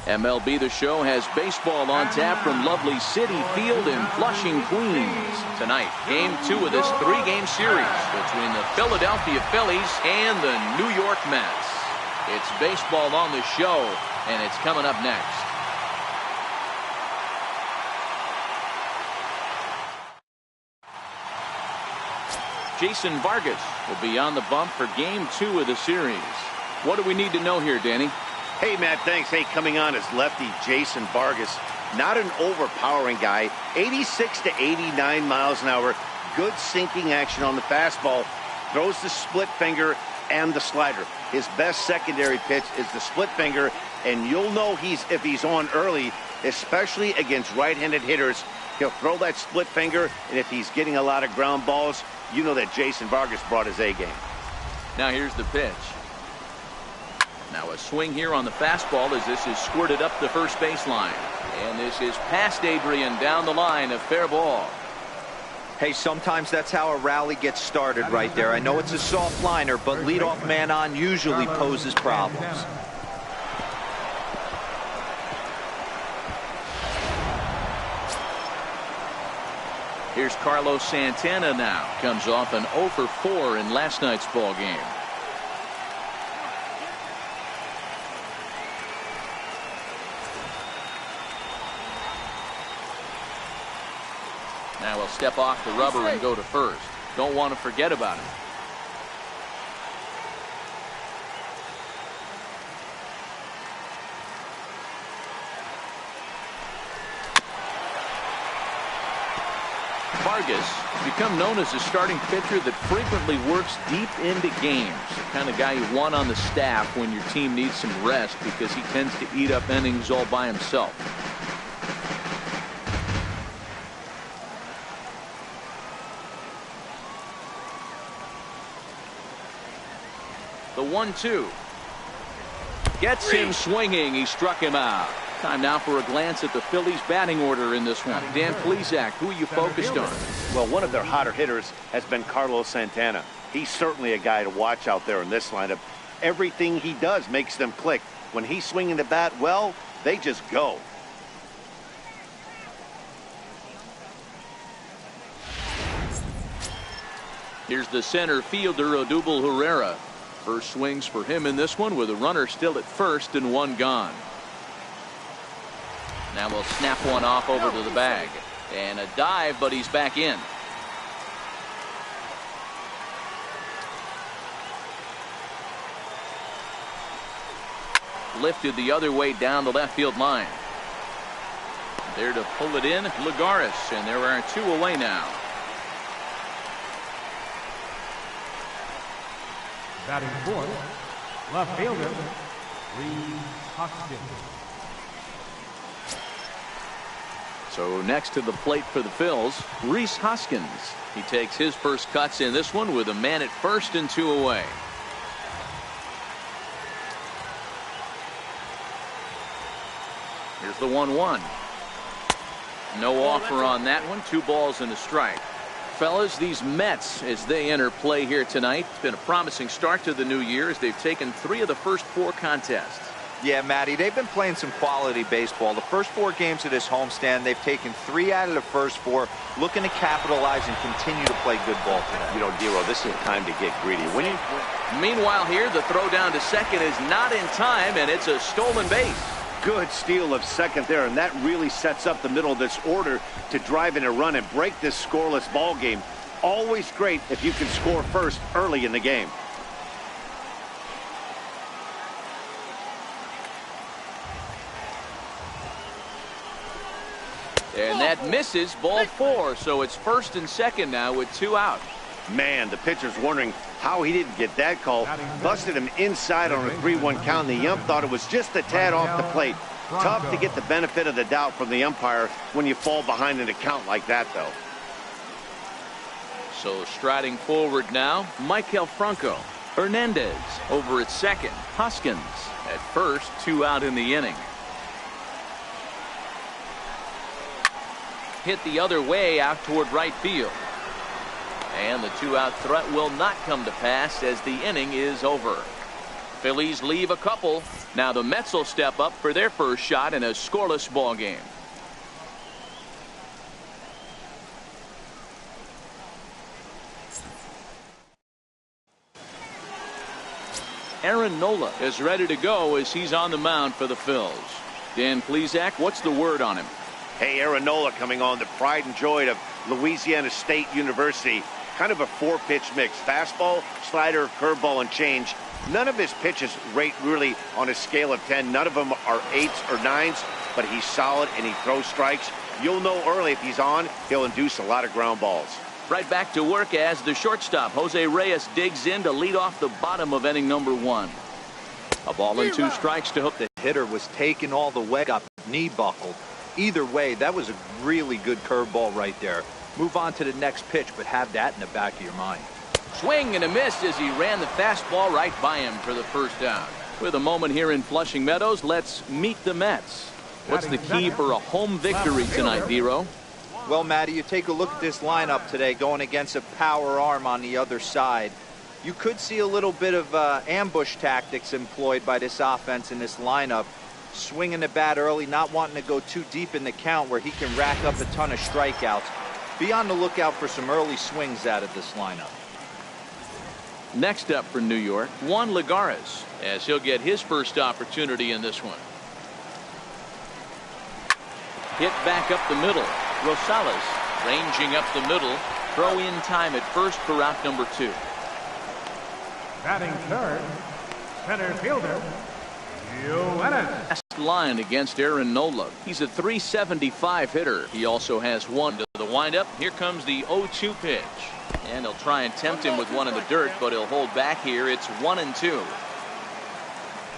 MLB The Show has baseball on tap from lovely Citi Field in Flushing, Queens. Tonight, Game 2 of this 3-game series between the Philadelphia Phillies and the New York Mets. It's baseball on the show, and it's coming up next. Jason Vargas will be on the bump for Game 2 of the series. What do we need to know here, Danny? Hey, Matt, thanks. Hey, coming on is lefty Jason Vargas. Not an overpowering guy. 86 to 89 miles an hour. Good sinking action on the fastball. Throws the split finger and the slider. His best secondary pitch is the split finger, and you'll know if he's on early, especially against right-handed hitters. He'll throw that split finger, and if he's getting a lot of ground balls, you know that Jason Vargas brought his A game. Now here's the pitch. Now a swing here on the fastball as this is squirted up the first baseline. And this is past Adrian down the line, a fair ball. Hey, sometimes that's how a rally gets started right there. I know it's a soft liner, but leadoff man on usually poses problems. Here's Carlos Santana now. Comes off an 0 for 4 in last night's ball game. Now we'll step off the rubber and go to first. Don't want to forget about it. Vargas become known as a starting pitcher that frequently works deep into games. The kind of guy you want on the staff when your team needs some rest because he tends to eat up innings all by himself. The 1-2 gets him swinging. He struck him out. Time now for a glance at the Phillies batting order in this one. Dan Plesac, who are you focused on? Well, one of their hotter hitters has been Carlos Santana. He's certainly a guy to watch out there in this lineup. Everything he does makes them click. When he's swinging the bat, well, they just go. Here's the center fielder, Odubel Herrera. First swings for him in this one with a runner still at first and one gone. Now we'll snap one off over to the bag. And a dive, but he's back in. Lifted the other way down the left field line. There to pull it in, Lagares, and there are 2 away now. Batting fourth, left fielder, Rhys Hoskins. So next to the plate for the Phils, Rhys Hoskins. He takes his first cuts in this one with a man at first and 2 away. Here's the 1-1. No offer on that one. 2 balls and a strike. Fellas, these Mets, as they enter play here tonight, it's been a promising start to the new year as they've taken 3 of the first 4 contests. Yeah, Matty, they've been playing some quality baseball. The first 4 games of this homestand, they've taken 3 out of the first 4, looking to capitalize and continue to play good ball today. You know, Dero, this is time to get greedy. Meanwhile here, the throw down to second is not in time, and it's a stolen base. Good steal of second there, and that really sets up the middle of this order to drive in a run and break this scoreless ball game. Always great if you can score first early in the game. And that misses, ball 4, so it's first and second now with 2 out. Man, the pitcher's wondering how he didn't get that call. Busted him inside on a 3-1 count, and the ump thought it was just a tad off the plate. Tough to get the benefit of the doubt from the umpire when you fall behind in a count like that, though. So striding forward now, Michael Franco. Hernandez over at second. Hoskins at first, 2 out in the inning. Hit the other way out toward right field. And the 2-out threat will not come to pass as the inning is over. Phillies leave a couple. Now the Mets will step up for their first shot in a scoreless ball game. Aaron Nola is ready to go as he's on the mound for the Phils. Dan Plesac, what's the word on him? Hey, Aaron Nola coming on, the pride and joy of Louisiana State University. Kind of a four-pitch mix. Fastball, slider, curveball, and change. None of his pitches rate really on a scale of 10. None of them are 8s or 9s, but he's solid and he throws strikes. You'll know early if he's on, he'll induce a lot of ground balls. Right back to work as the shortstop, Jose Reyes, digs in to lead off the bottom of inning number 1. A ball and 2 strikes to hook. The hitter was taken all the way up, knee buckled. Either way, that was a really good curveball right there. Move on to the next pitch, but have that in the back of your mind. Swing and a miss as he ran the fastball right by him for the first down. With a moment here in Flushing Meadows, let's meet the Mets. What's the key for a home victory tonight, Dero? Well, Matty, you take a look at this lineup today going against a power arm on the other side. You could see a little bit of ambush tactics employed by this offense in this lineup. Swinging the bat early, not wanting to go too deep in the count where he can rack up a ton of strikeouts. Be on the lookout for some early swings out of this lineup. Next up for New York, Juan Lagares, as he'll get his first opportunity in this one. Hit back up the middle. Rosales ranging up the middle. Throw in time at first for out number 2. Batting third, center fielder, Yoenis. Last line against Aaron Nola. He's a .375 hitter. He also has 1 to the windup. Here comes the 0-2 pitch. And he'll try and tempt him with one in the dirt, but he'll hold back here. It's 1-2.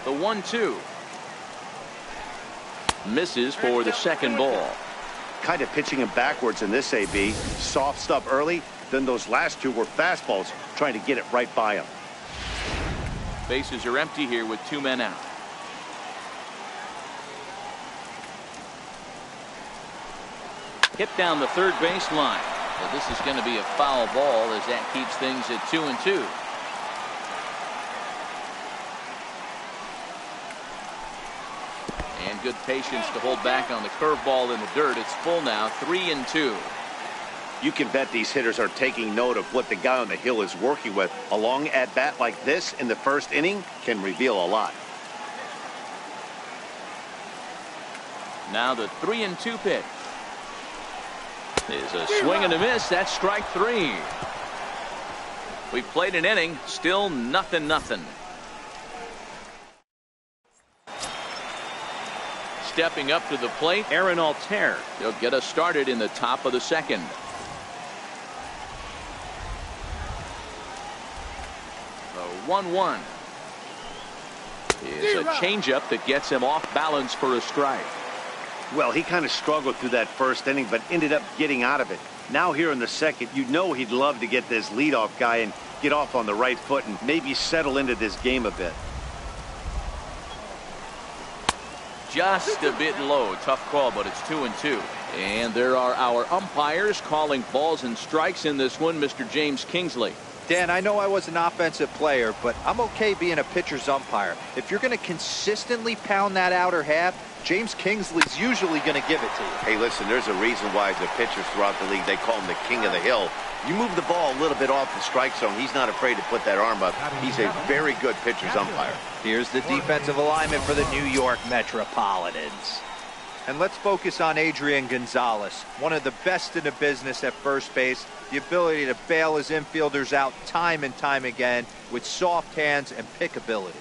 The 1-2. Misses for the second ball. Kind of pitching him backwards in this AB. Soft stuff early, then those last 2 were fastballs, trying to get it right by him. Bases are empty here with 2 men out. Hit down the third base line. Well, this is going to be a foul ball as that keeps things at 2-2. And good patience to hold back on the curveball in the dirt. It's full now, 3-2. You can bet these hitters are taking note of what the guy on the hill is working with. A long at-bat like this in the first inning can reveal a lot. Now the 3-2 pitch. Is a swing and a miss. That's strike 3. We played an inning, still 0-0. Stepping up to the plate, Aaron Altair. He'll get us started in the top of the second. The 1-1 is a changeup that gets him off balance for a strike. Well, he kind of struggled through that first inning, but ended up getting out of it. Now here in the second, you know he'd love to get this leadoff guy and get off on the right foot and maybe settle into this game a bit. Just a bit low. Tough call, but it's 2-2. And there are our umpires calling balls and strikes in this one, Mr. James Kingsley. Dan, I know I was an offensive player, but I'm okay being a pitcher's umpire. If you're going to consistently pound that outer half, James Kingsley's usually going to give it to you. Hey, listen, there's a reason why the pitchers throughout the league, they call him the king of the hill. You move the ball a little bit off the strike zone, he's not afraid to put that arm up. He's a very good pitcher's umpire. Here's the defensive alignment for the New York Metropolitans. And let's focus on Adrian Gonzalez, one of the best in the business at first base. The ability to bail his infielders out time and time again with soft hands and pickability.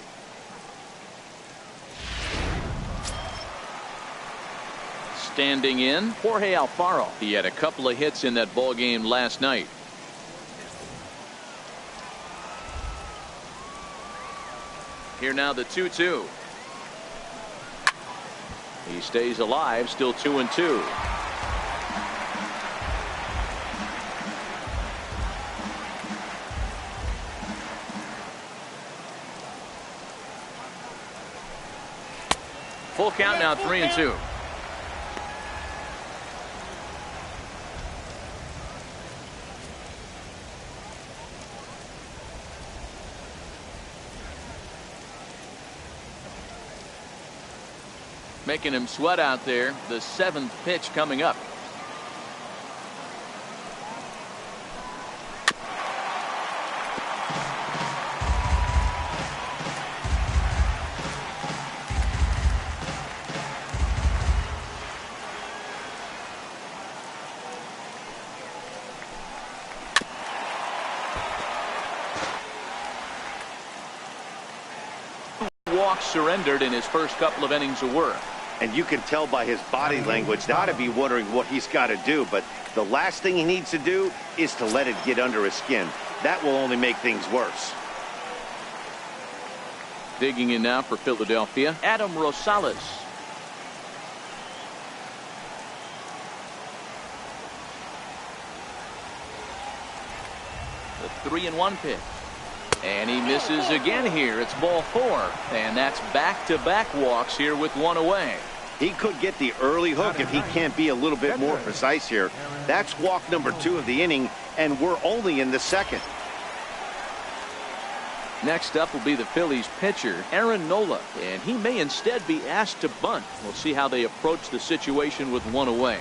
Standing in, Jorge Alfaro. He had a couple of hits in that ball game last night. Here now the 2-2. He stays alive, still 2-2. Full count now, 3-2. Making him sweat out there. The 7th pitch coming up. Walks surrendered in his first couple of innings of work. And you can tell by his body language, got to be wondering what he's got to do. But the last thing he needs to do is to let it get under his skin. That will only make things worse. Digging in now for Philadelphia, Adam Rosales. The 3-1 pitch. And he misses again here. It's ball 4. And that's back-to-back walks here with one away. He could get the early hook if he can't be a little bit more precise here. That's walk number 2 of the inning, and we're only in the 2nd. Next up will be the Phillies pitcher, Aaron Nola. And he may instead be asked to bunt. We'll see how they approach the situation with one away.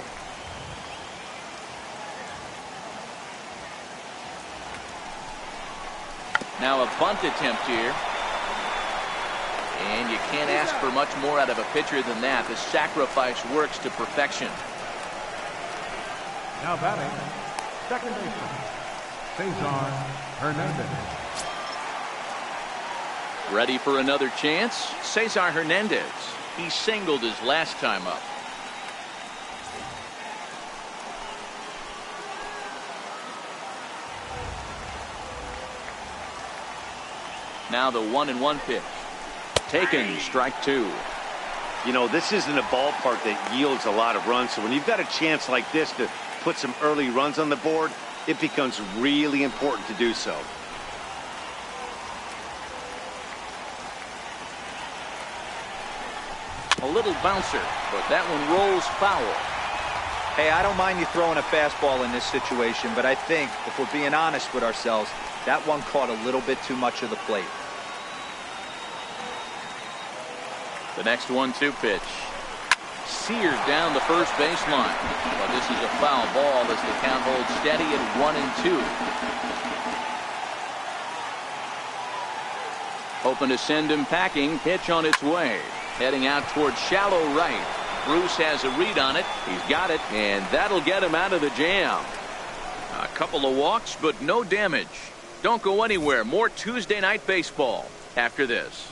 Now a bunt attempt here. And you can't ask for much more out of a pitcher than that. The sacrifice works to perfection. Now batting, second baseman, Cesar Hernandez. Ready for another chance? Cesar Hernandez. He singled his last time up. Now the 1-1 pitch. Taken, strike 2. You know, this isn't a ballpark that yields a lot of runs. So when you've got a chance like this to put some early runs on the board, it becomes really important to do so. A little bouncer, but that one rolls foul. Hey, I don't mind you throwing a fastball in this situation, but I think, if we're being honest with ourselves, that one caught a little bit too much of the plate. The next 1-2 pitch. Seared down the first baseline. But this is a foul ball as the count holds steady at 1-2. Hoping to send him packing. Pitch on its way. Heading out towards shallow right. Bruce has a read on it. He's got it, and that'll get him out of the jam. A couple of walks, but no damage. Don't go anywhere. More Tuesday Night Baseball after this.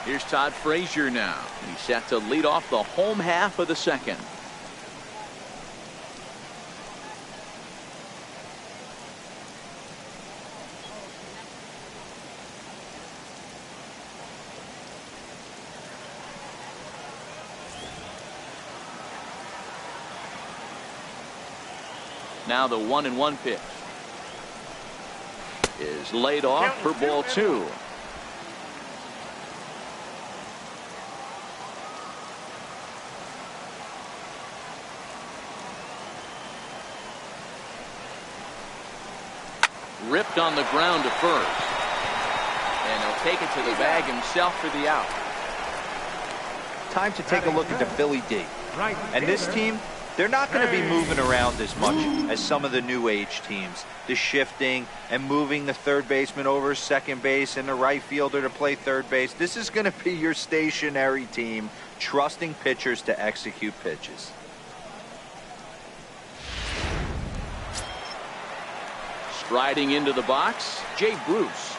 Here's Todd Frazier now. He's set to lead off the home half of the second. Now the 1-1 pitch is laid off for ball 2. Ripped on the ground to first. And he'll take it to the bag himself for the out. Time to take a look at the Philly D. And this team, they're not going to be moving around as much as some of the new age teams. The shifting and moving the third baseman over second base and the right fielder to play third base. This is going to be your stationary team, trusting pitchers to execute pitches. Striding into the box, Jay Bruce.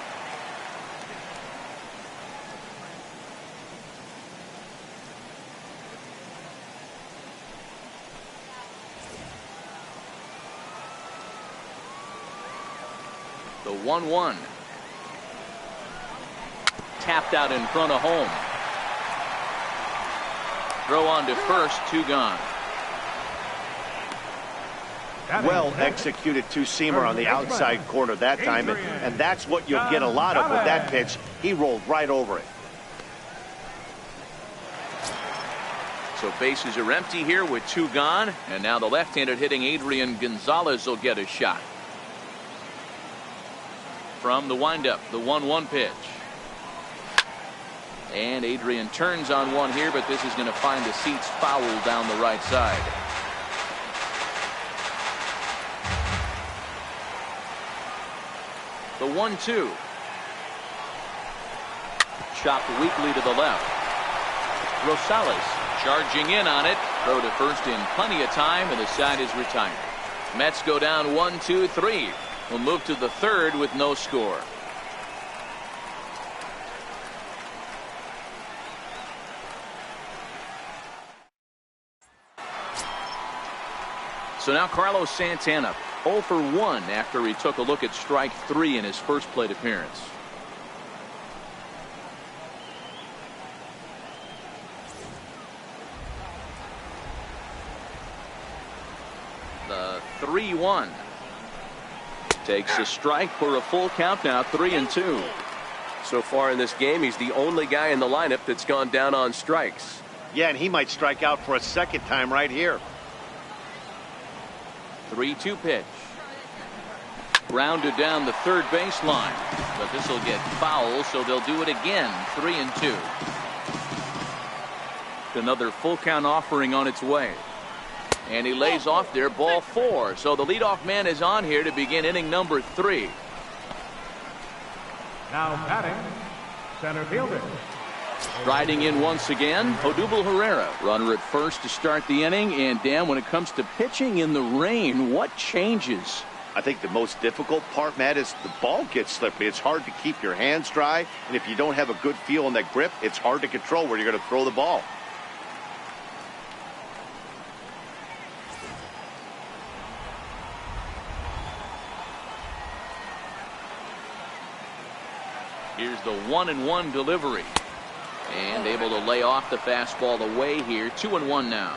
The 1-1. Tapped out in front of home. Throw on to first, 2 gone. Well executed two-seamer on the outside corner that time, and that's what you'll get a lot of with that pitch. He rolled right over it. So bases are empty here with 2 gone, and now the left-handed hitting Adrian Gonzalez will get a shot. from the windup, the 1-1 pitch. And Adrian turns on one here, but this is going to find the seats foul down the right side. The 1-2. Chopped weakly to the left. Rosales charging in on it. Throw to first in plenty of time, and the side is retired. Mets go down 1-2-3. We'll move to the third with no score. So now Carlos Santana 0 for 1 after he took a look at strike 3 in his first plate appearance. The 3-1 takes a strike for a full count now, 3-2. So far in this game, he's the only guy in the lineup that's gone down on strikes. Yeah, and he might strike out for a second time right here. 3-2 pitch. Grounded down the third baseline, but this will get foul, so they'll do it again. 3-2. Another full count offering on its way. And he lays off there, ball 4. So the leadoff man is on here to begin inning number 3. Now batting, center fielder. Riding in once again, Odubel Herrera. Runner at first to start the inning. And Dan, when it comes to pitching in the rain, what changes? I think the most difficult part, Matt, is the ball gets slippery. It's hard to keep your hands dry. And if you don't have a good feel on that grip, it's hard to control where you're going to throw the ball. Here's the 1-1 delivery. And able to lay off the fastball away here. 2-1 now.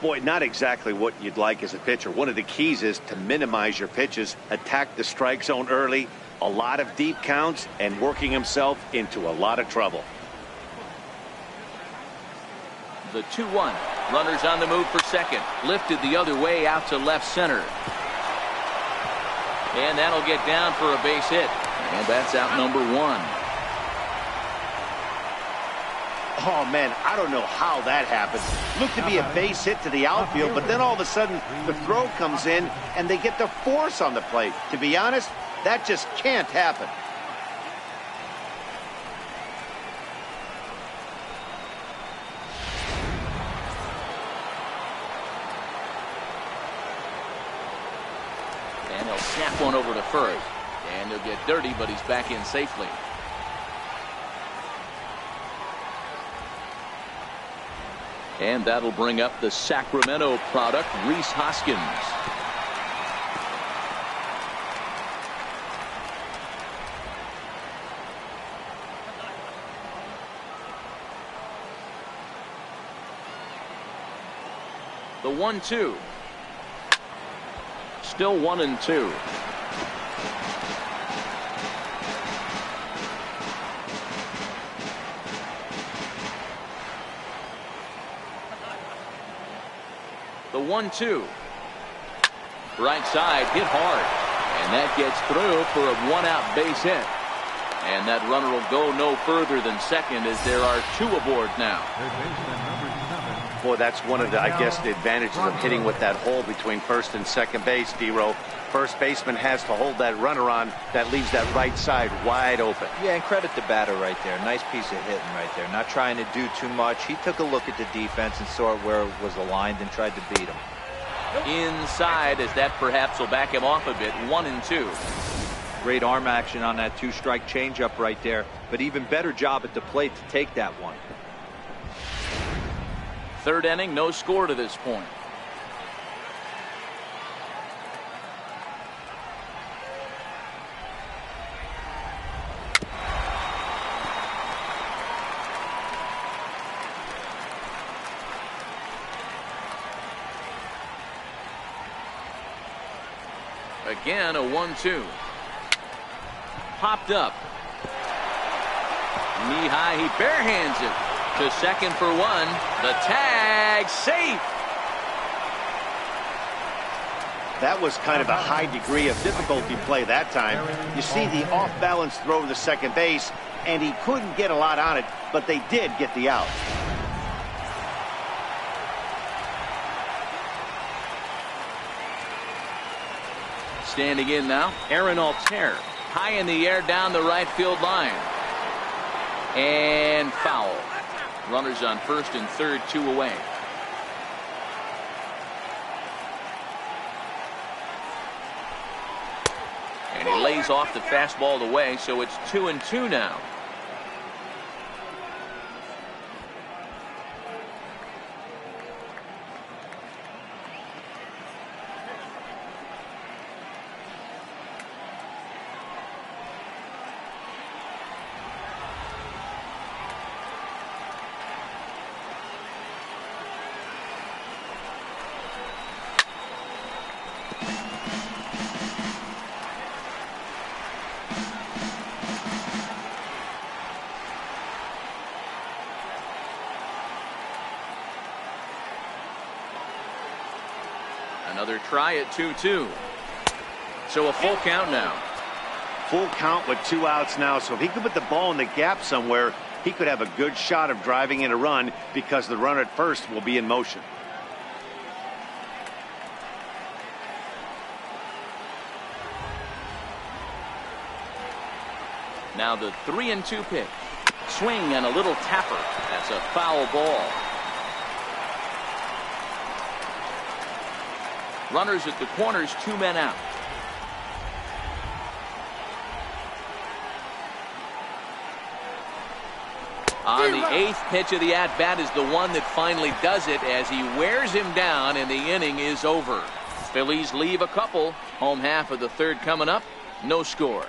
Boy, not exactly what you'd like as a pitcher. One of the keys is to minimize your pitches, attack the strike zone early, a lot of deep counts, and working himself into a lot of trouble. The 2-1. Runners on the move for second. Lifted the other way out to left center. And that'll get down for a base hit. And that's out number 1. Oh, man, I don't know how that happened. Looked to be a base hit to the outfield, but then all of a sudden the throw comes in and they get the force on the plate. To be honest, that just can't happen. And he'll snap one over to first. And he'll get dirty, but he's back in safely. And that'll bring up the Sacramento product, Rhys Hoskins. The 1-2. Still 1-2. The 1-2. Right side hit hard. And that gets through for a 1-out base hit. And that runner will go no further than second as there are 2 aboard now. Boy, that's one of the, I guess, the advantages of hitting with that hole between first and second base, D-Row. First baseman has to hold that runner on. That leaves that right side wide open. Yeah, and credit the batter right there. Nice piece of hitting right there. Not trying to do too much. He took a look at the defense and saw where it was aligned and tried to beat him. Inside, as that perhaps will back him off a bit. 1-2. Great arm action on that 2-strike changeup right there. But even better job at the plate to take that one. Third inning, no score to this point. Again, a 1-2. Popped up. Knee high, he barehands it to second for 1. The tag, safe. That was kind of a high degree of difficulty play that time. You see the off-balance throw to second base, and he couldn't get a lot on it, but they did get the out. Standing in now, Aaron Altair. High in the air down the right field line. And foul. Runners on first and third, 2 away. And he lays off the fastball away, so it's 2-2 now. Another try at 2-2. So a full count now. Full count with 2 outs now. So if he could put the ball in the gap somewhere, he could have a good shot of driving in a run because the runner at first will be in motion. Now the 3-2 pitch. Swing and a little tapper. That's a foul ball. Runners at the corners, 2 men out. On the 8th pitch of the at-bat is the one that finally does it as he wears him down and the inning is over. Phillies leave a couple. Home half of the third coming up. No score.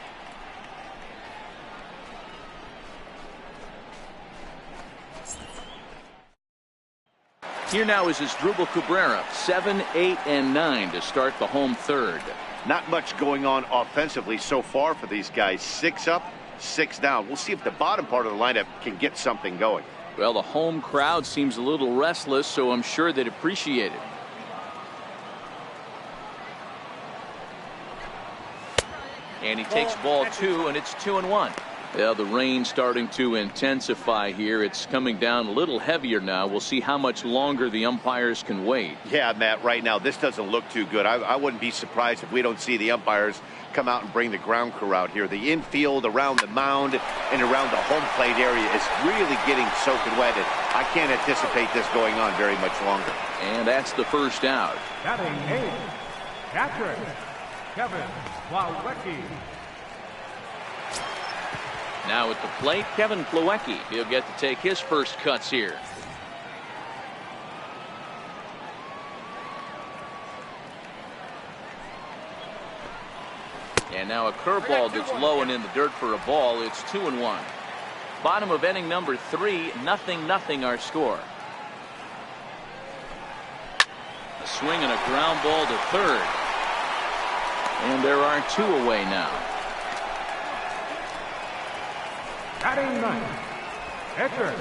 Here now is Asdrubal Cabrera, 7, 8, and 9 to start the home third. Not much going on offensively so far for these guys. 6 up, 6 down. We'll see if the bottom part of the lineup can get something going. Well, the home crowd seems a little restless, so I'm sure they'd appreciate it. And he takes ball 2, and it's 2-1. Well, the rain starting to intensify here. It's coming down a little heavier now. We'll see how much longer the umpires can wait. Yeah, Matt, right now this doesn't look too good. I wouldn't be surprised if we don't see the umpires come out and bring the ground crew out here. The infield around the mound and around the home plate area is really getting soaking wet. And I can't anticipate this going on very much longer. And that's the first out. Batting 8, catcher, Kevin Plawecki. Now at the plate, Kevin Plawecki. He'll get to take his first cuts here. And now a curveball that's low and in the dirt for a ball. It's 2-1. Bottom of inning number 3, 0-0 our score. A swing and a ground ball to third. And there are 2 away now. Batting 9, catcher,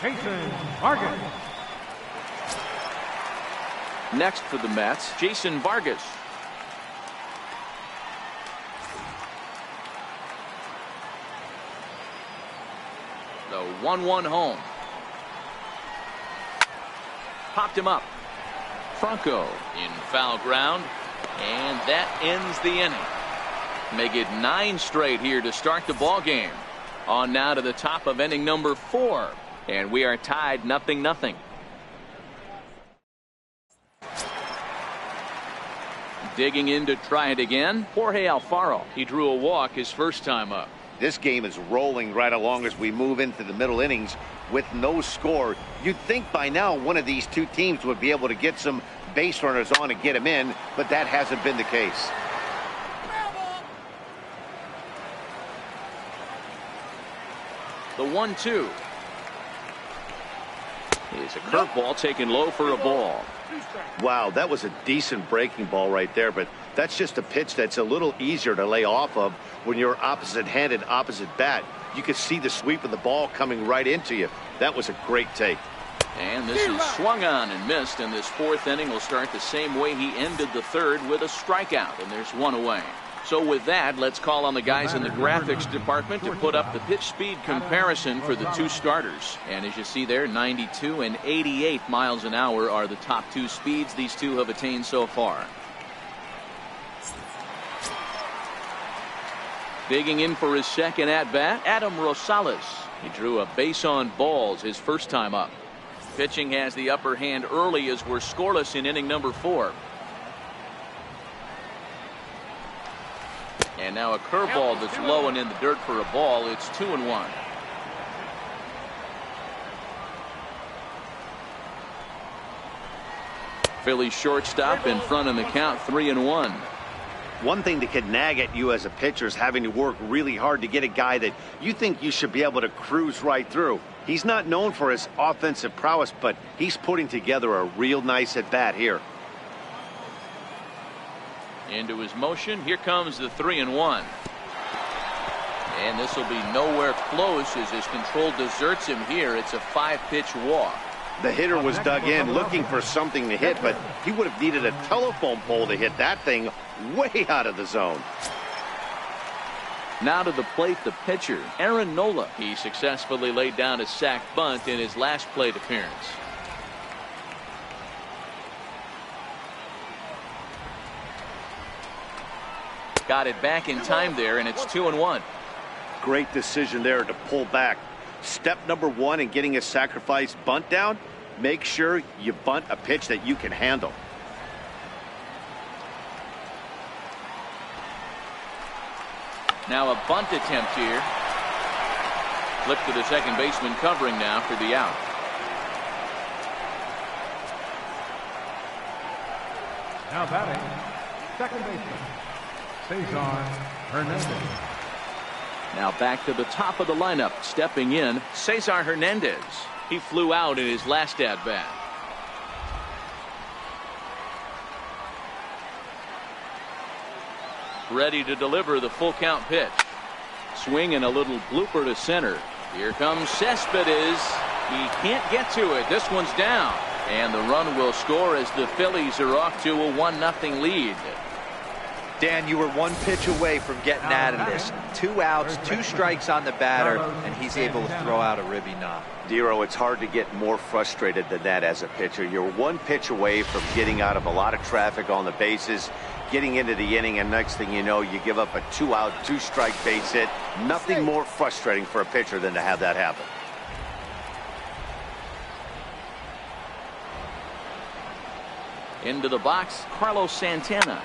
Jason Vargas. Next for the Mets, Jason Vargas. The 1-1 home. Popped him up. Franco in foul ground, and that ends the inning. Make it 9 straight here to start the ball game. On now to the top of inning number 4, and we are tied 0-0. Digging in to try it again, Jorge Alfaro. He drew a walk his first time up. This game is rolling right along as we move into the middle innings with no score. You'd think by now one of these 2 teams would be able to get some base runners on and get them in, but that hasn't been the case. The 1-2 is a curveball taken low for a ball. Wow, that was a decent breaking ball right there, but that's just a pitch that's a little easier to lay off of when you're opposite-handed, opposite bat. You could see the sweep of the ball coming right into you. That was a great take. And this is swung on and missed, and this fourth inning will start the same way he ended the third, with a strikeout, and there's one away. So with that, let's call on the guys in the graphics department to put up the pitch speed comparison for the two starters. And as you see there, 92 and 88 miles an hour are the top two speeds these two have attained so far. Digging in for his second at-bat, Adam Rosales. He drew a base on balls his first time up. Pitching has the upper hand early as we're scoreless in inning number 4. And now a curveball that's low and in the dirt for a ball. It's 2-1. Phillies shortstop in front in the count, 3-1. One thing that could nag at you as a pitcher is having to work really hard to get a guy that you think you should be able to cruise right through. He's not known for his offensive prowess, but he's putting together a real nice at-bat here. Into his motion. Here comes the 3-1. And this will be nowhere close as his control deserts him here. It's a 5-pitch walk. The hitter was dug in looking for something to hit, but he would have needed a telephone pole to hit that thing way out of the zone. Now to the plate, the pitcher, Aaron Nola. He successfully laid down a sac bunt in his last plate appearance. Got it back in time there, and it's 2-1. Great decision there to pull back. Step number 1 in getting a sacrifice bunt down, make sure you bunt a pitch that you can handle. Now a bunt attempt here. Flip to the second baseman covering now for the out. Now batting, second baseman, Cesar Hernandez. Now back to the top of the lineup. Stepping in, Cesar Hernandez. He flew out in his last at-bat. Ready to deliver the full count pitch. Swing and a little blooper to center. Here comes Cespedes. He can't get to it. This one's down. And the run will score as the Phillies are off to a 1-0 lead. Dan, you were one pitch away from getting out of this. 2 outs, 2 strikes on the batter, and he's able to throw out a ribby knock. Dero, it's hard to get more frustrated than that as a pitcher. You're one pitch away from getting out of a lot of traffic on the bases, getting into the inning, and next thing you know, you give up a 2-out, 2-strike base hit. Nothing more frustrating for a pitcher than to have that happen. Into the box, Carlos Santana.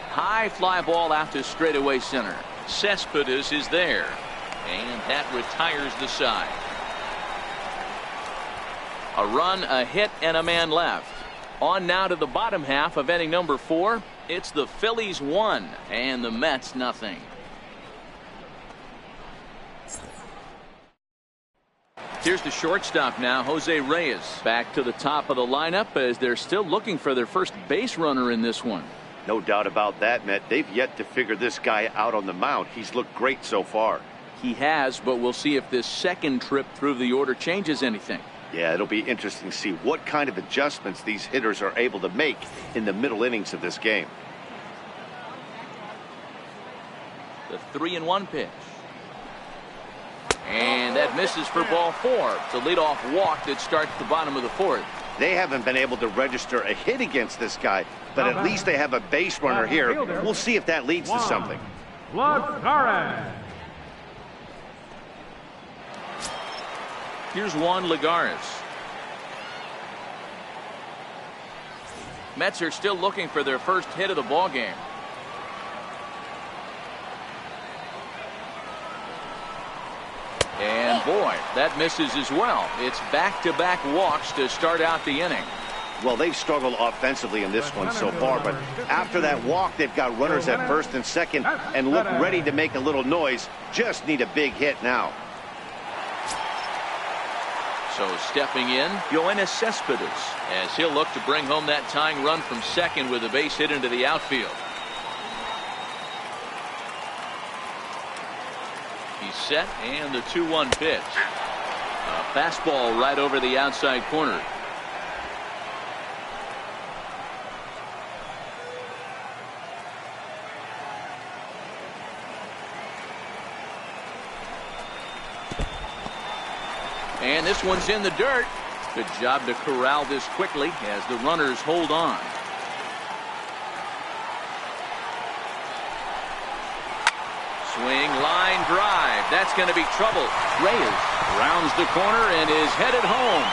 High fly ball out to straightaway center. Cespedes is there. And that retires the side. A run, a hit, and a man left. On now to the bottom half of inning number 4. It's the Phillies 1 and the Mets nothing. Here's the shortstop now, Jose Reyes. Back to the top of the lineup as they're still looking for their first base runner in this one. No doubt about that, Matt. They've yet to figure this guy out on the mound. He's looked great so far. He has, but we'll see if this second trip through the order changes anything. Yeah, it'll be interesting to see what kind of adjustments these hitters are able to make in the middle innings of this game. The 3-1 pitch. And that misses for ball 4. It's a leadoff walk that starts the bottom of the 4th. They haven't been able to register a hit against this guy, but at least they have a base runner here. We'll see if that leads to something. Lagares. Here's Juan Lagares. Mets are still looking for their first hit of the ball game. And boy, that misses as well. It's back-to-back walks to start out the inning. Well, they've struggled offensively in this one so far, but after that walk, they've got runners at first and second and look ready to make a little noise. Just need a big hit now. So stepping in, Yoenis Cespedes, as he'll look to bring home that tying run from second with a base hit into the outfield. He's set, and the 2-1 pitch. A Fastball right over the outside corner. And this one's in the dirt. Good job to corral this quickly as the runners hold on. Swing, line drive. That's going to be trouble. Reyes rounds the corner and is headed home.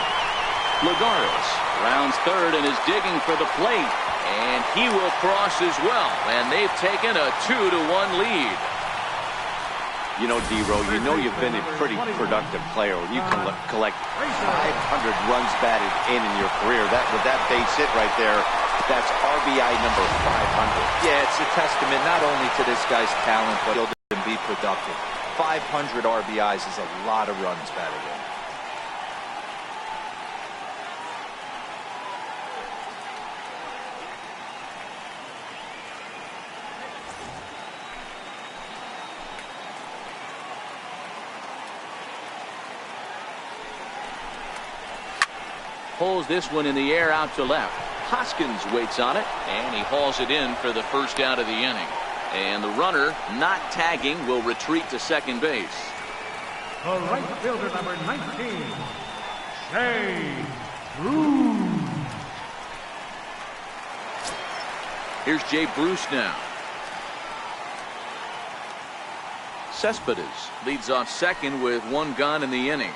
Lagares rounds third and is digging for the plate. And he will cross as well. And they've taken a 2-1 lead. You know, D-Row, you know you've been a pretty productive player when you can collect 500 runs batted in your career. With that base hit right there, that's RBI number 500. Yeah, it's a testament not only to this guy's talent, but he'll be productive. 500 RBIs is a lot of runs batted in. Pulls this one in the air out to left. Hoskins waits on it, and he hauls it in for the first out of the inning. And the runner, not tagging, will retreat to second base. The right fielder, number 19, Shea Bruce. Here's Jay Bruce now. Cespedes leads off second with one gone in the inning.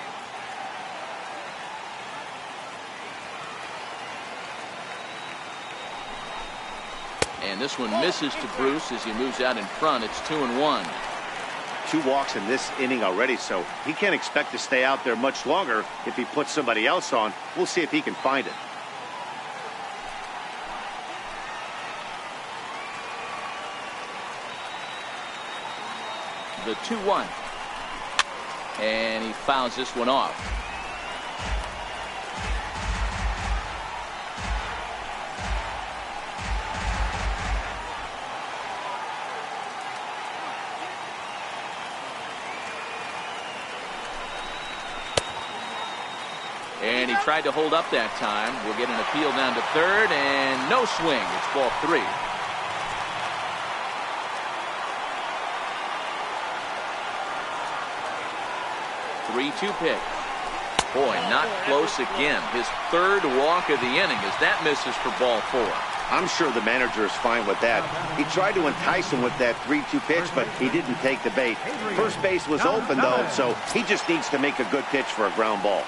And this one misses to Bruce as he moves out in front. It's 2-1. 2 walks in this inning already, so he can't expect to stay out there much longer if he puts somebody else on. We'll see if he can find it. The 2-1. And he fouls this one off. And he tried to hold up that time. We'll get an appeal down to third, and no swing. It's ball 3. Three-two pitch. Boy, not close again. His third walk of the inning as that misses for ball 4. I'm sure the manager is fine with that. He tried to entice him with that 3-2 pitch, but he didn't take the bait. First base was open, though, so he just needs to make a good pitch for a ground ball.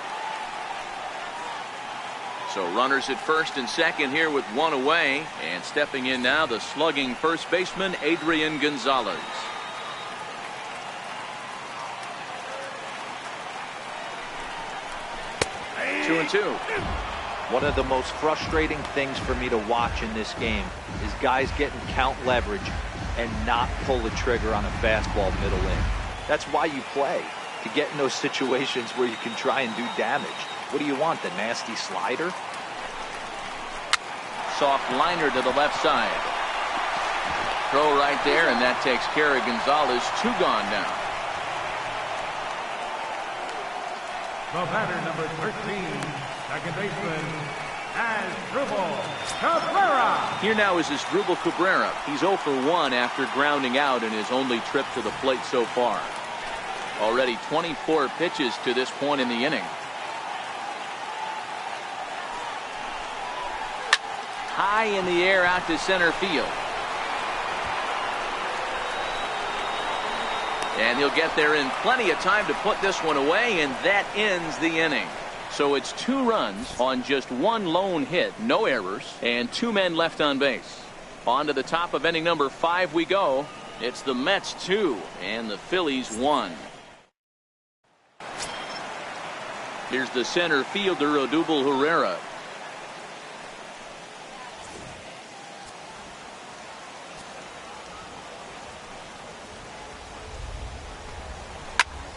So runners at first and second here with one away. And stepping in now, the slugging first baseman, Adrian Gonzalez. Two and two. One of the most frustrating things for me to watch in this game is guys getting count leverage and not pull the trigger on a fastball middle in. That's why you play, to get in those situations where you can try and do damage. What do you want, the nasty slider? Soft liner to the left side. Throw right there, and that takes care of Gonzalez. 2 gone now. The batter, number 13, second baseman, Asdrubal Cabrera. Here now is Asdrubal Cabrera. He's 0 for 1 after grounding out in his only trip to the plate so far. Already 24 pitches to this point in the inning. High in the air out to center field. And he'll get there in plenty of time to put this one away, and that ends the inning. So it's 2 runs on just 1 lone hit, no errors, and 2 men left on base. On to the top of inning number 5 we go. It's the Mets 2 and the Phillies 1. Here's the center fielder, Odubel Herrera.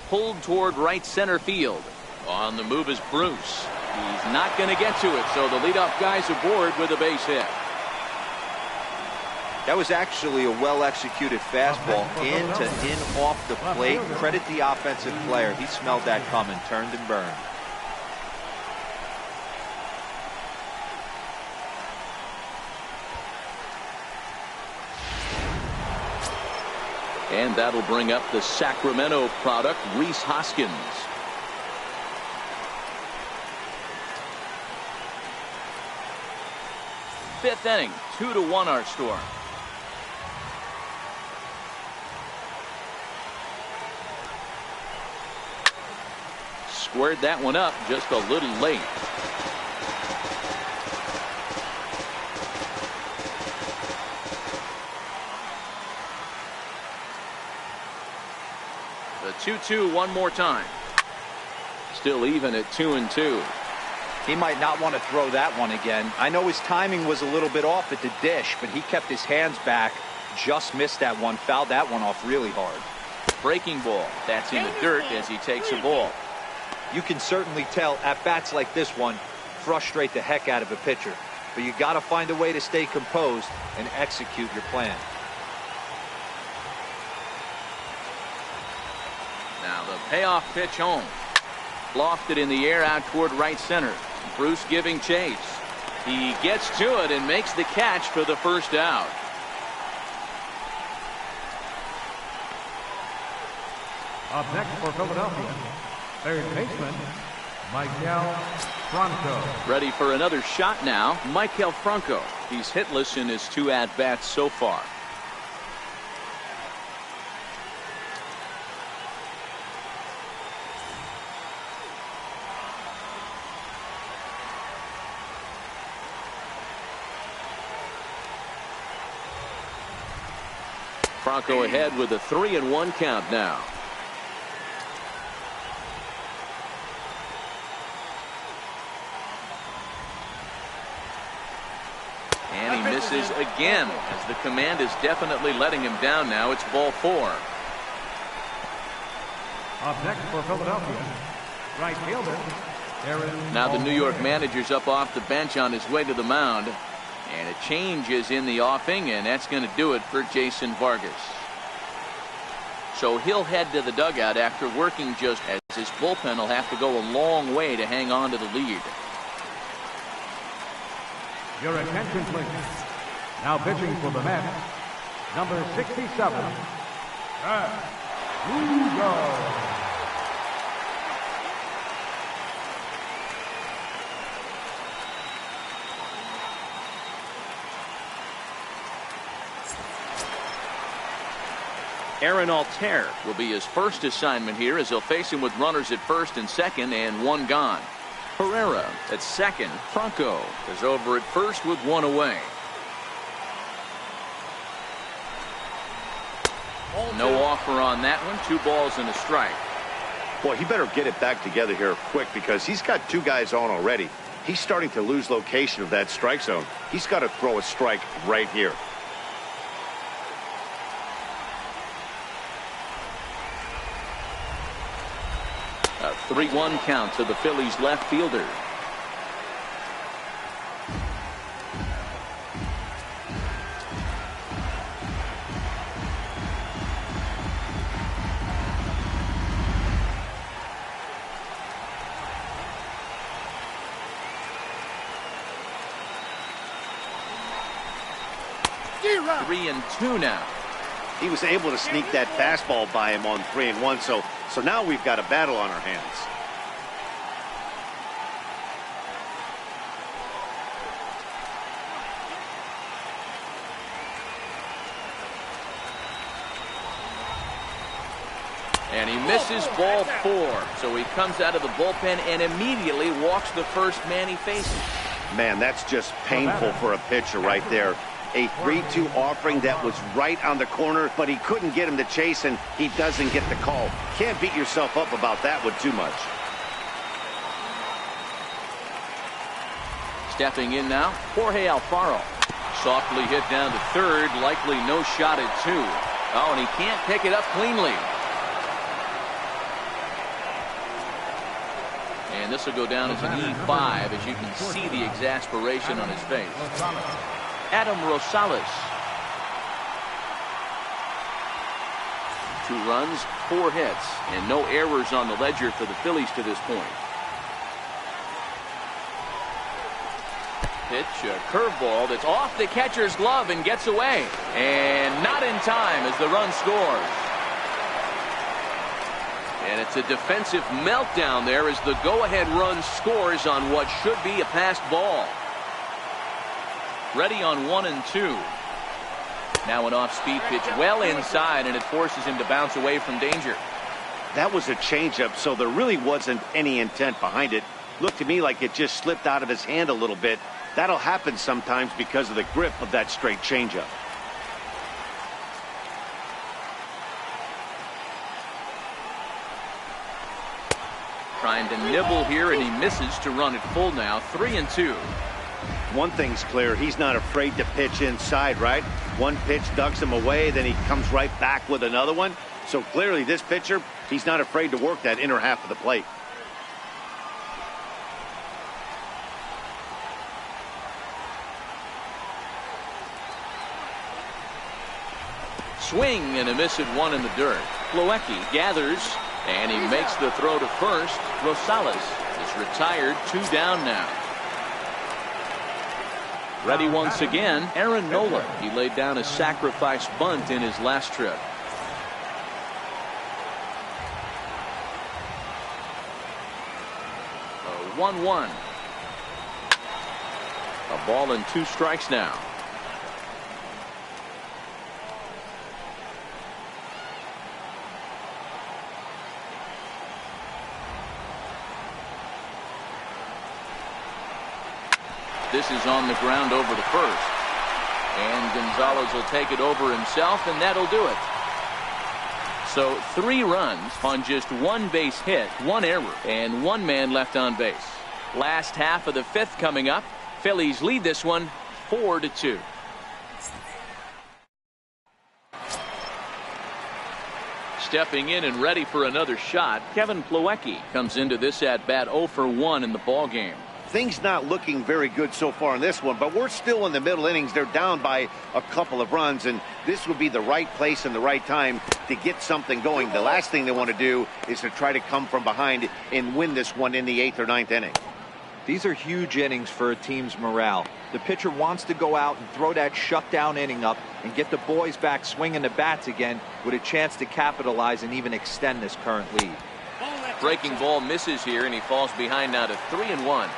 Pulled toward right center field. On the move is Bruce. He's not going to get to it, so the leadoff guy's aboard with a base hit. That was actually a well-executed fastball in off the plate. Credit the offensive player. He smelled that coming, turned and burned. And that'll bring up the Sacramento product, Rhys Hoskins. Fifth inning, 2-1 our score. Squared that one up just a little late. The 2-2 one more time. Still even at 2-2. He might not want to throw that one again. I know his timing was a little bit off at the dish, but he kept his hands back, just missed that one, fouled that one off really hard. Breaking ball. That's in the dirt as he takes a ball. You can certainly tell at bats like this one frustrate the heck out of a pitcher, but you got to find a way to stay composed and execute your plan. Now the payoff pitch home. Lofted in the air out toward right center. Bruce giving chase. He gets to it and makes the catch for the first out. Up next for Philadelphia, third baseman, Michael Franco. Ready for another shot now, Michael Franco. He's hitless in his 2 at-bats so far. Franco ahead with a 3-1 count now. And he misses again as the command is definitely letting him down now. It's ball 4. Up next for Philadelphia, right fielder, Aaron. Now the New York manager's up off the bench on his way to the mound. And a change is in the offing, and that's going to do it for Jason Vargas. So he'll head to the dugout after working just as his bullpen will have to go a long way to hang on to the lead. Your attention, please. Now pitching for the Mets, number 67, Lugo. Aaron Altair will be his first assignment here as he'll face him with runners at first and second and 1 gone. Herrera at second. Franco is over at first with 1 away. No offer on that one. 2 balls and a strike. Boy, he better get it back together here quick because he's got 2 guys on already. He's starting to lose location of that strike zone. He's got to throw a strike right here. A 3-1 count to the Phillies left fielder. D-Rock. 3-2 now. He was able to sneak that fastball by him on 3-1, so now we've got a battle on our hands. And he misses ball 4. So he comes out of the bullpen and immediately walks the first man he faces. Man, that's just painful for a pitcher right there. A 3-2 offering that was right on the corner, but he couldn't get him to chase, and he doesn't get the call. Can't beat yourself up about that one too much. Stepping in now, Jorge Alfaro. Softly hit down to third, likely no shot at 2. Oh, and he can't pick it up cleanly. And this will go down as an E5 as you can see the exasperation on his face. Adam Rosales. 2 runs, 4 hits, and no errors on the ledger for the Phillies to this point. Pitch, a curveball that's off the catcher's glove and gets away. And not in time as the run scores. And it's a defensive meltdown there as the go-ahead run scores on what should be a passed ball. Ready on 1-2. Now an off-speed pitch well inside, and it forces him to bounce away from danger. That was a changeup, so there really wasn't any intent behind it. Looked to me like it just slipped out of his hand a little bit. That'll happen sometimes because of the grip of that straight changeup. Trying to nibble here, and he misses to run it full now. 3-2. One thing's clear, he's not afraid to pitch inside, right? One pitch ducks him away, then he comes right back with another one. So clearly this pitcher, he's not afraid to work that inner half of the plate. Swing and a miss at one in the dirt. Plawecki gathers, and he makes the throw to first. Rosales is retired, 2 down now. Ready once again, Aaron Nola. He laid down a sacrifice bunt in his last trip. 1-1. A ball and 2 strikes now. This is on the ground over to first. And Gonzalez will take it over himself, and that'll do it. So 3 runs on just 1 base hit, 1 error, and 1 man left on base. Last half of the 5th coming up. Phillies lead this one 4-2. Stepping in and ready for another shot, Kevin Plawecki comes into this at-bat 0 for 1 in the ball game. Things not looking very good so far in this one, but we're still in the middle innings. They're down by a couple of runs, and this would be the right place and the right time to get something going. The last thing they want to do is to try to come from behind and win this one in the 8th or 9th inning. These are huge innings for a team's morale. The pitcher wants to go out and throw that shutdown inning up and get the boys back swinging the bats again with a chance to capitalize and even extend this current lead. Breaking ball misses here, and he falls behind now to 3-1.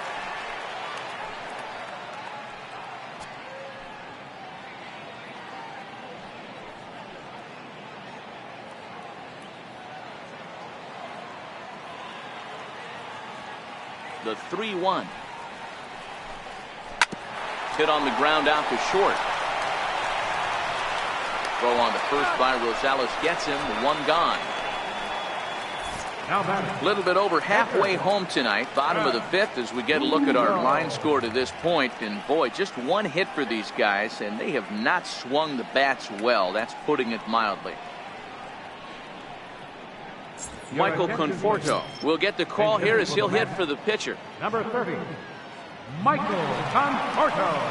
The 3-1. Hit on the ground out to short. Throw on to first by Rosales gets him. 1 gone. A little bit over halfway home tonight. Bottom of the 5th as we get a look at our line score to this point. And boy, just 1 hit for these guys, and they have not swung the bats well. That's putting it mildly. Michael Conforto will get the call here as he'll hit for the pitcher. Number 30, Michael Conforto.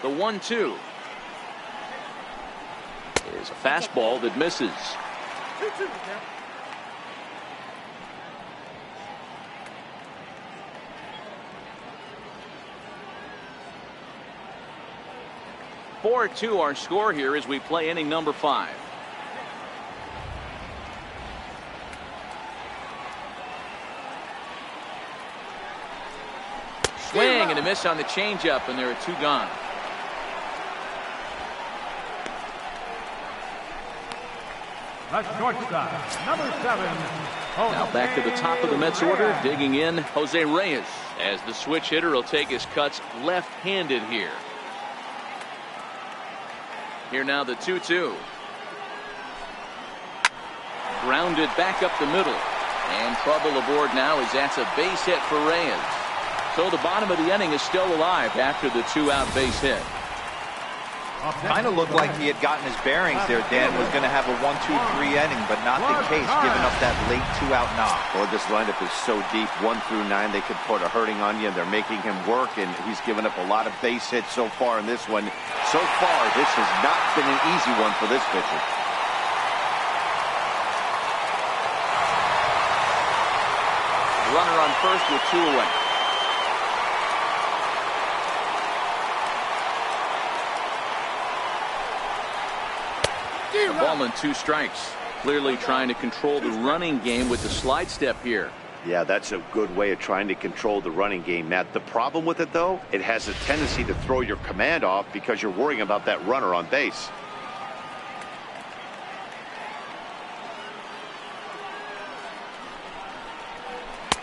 The 1-2. Is a fastball that misses. (4-2) our score here as we play inning number 5. Swing and a miss on the changeup, and there are 2 gone. The shortstop, number 7. Now back to the top of the Mets order, digging in Jose Reyes, as the switch hitter will take his cuts left-handed here. Here now the 2-2. Grounded back up the middle, and trouble aboard now as that's a base hit for Reyes. So the bottom of the inning is still alive after the 2-out base hit. Kind of looked like he had gotten his bearings there. Dan was going to have a 1-2-3 inning, but not the case, giving up that late 2-out knock. Well, this lineup is so deep, 1 through 9, they could put a hurting on you, and they're making him work, and he's given up a lot of base hits so far in this one. So far, this has not been an easy one for this pitcher. runner on first with 2 away. A ball and 2 strikes. Clearly trying to control the running game with the slide step here. Yeah, that's a good way of trying to control the running game, Matt. The problem with it, though, it has a tendency to throw your command off because you're worrying about that runner on base.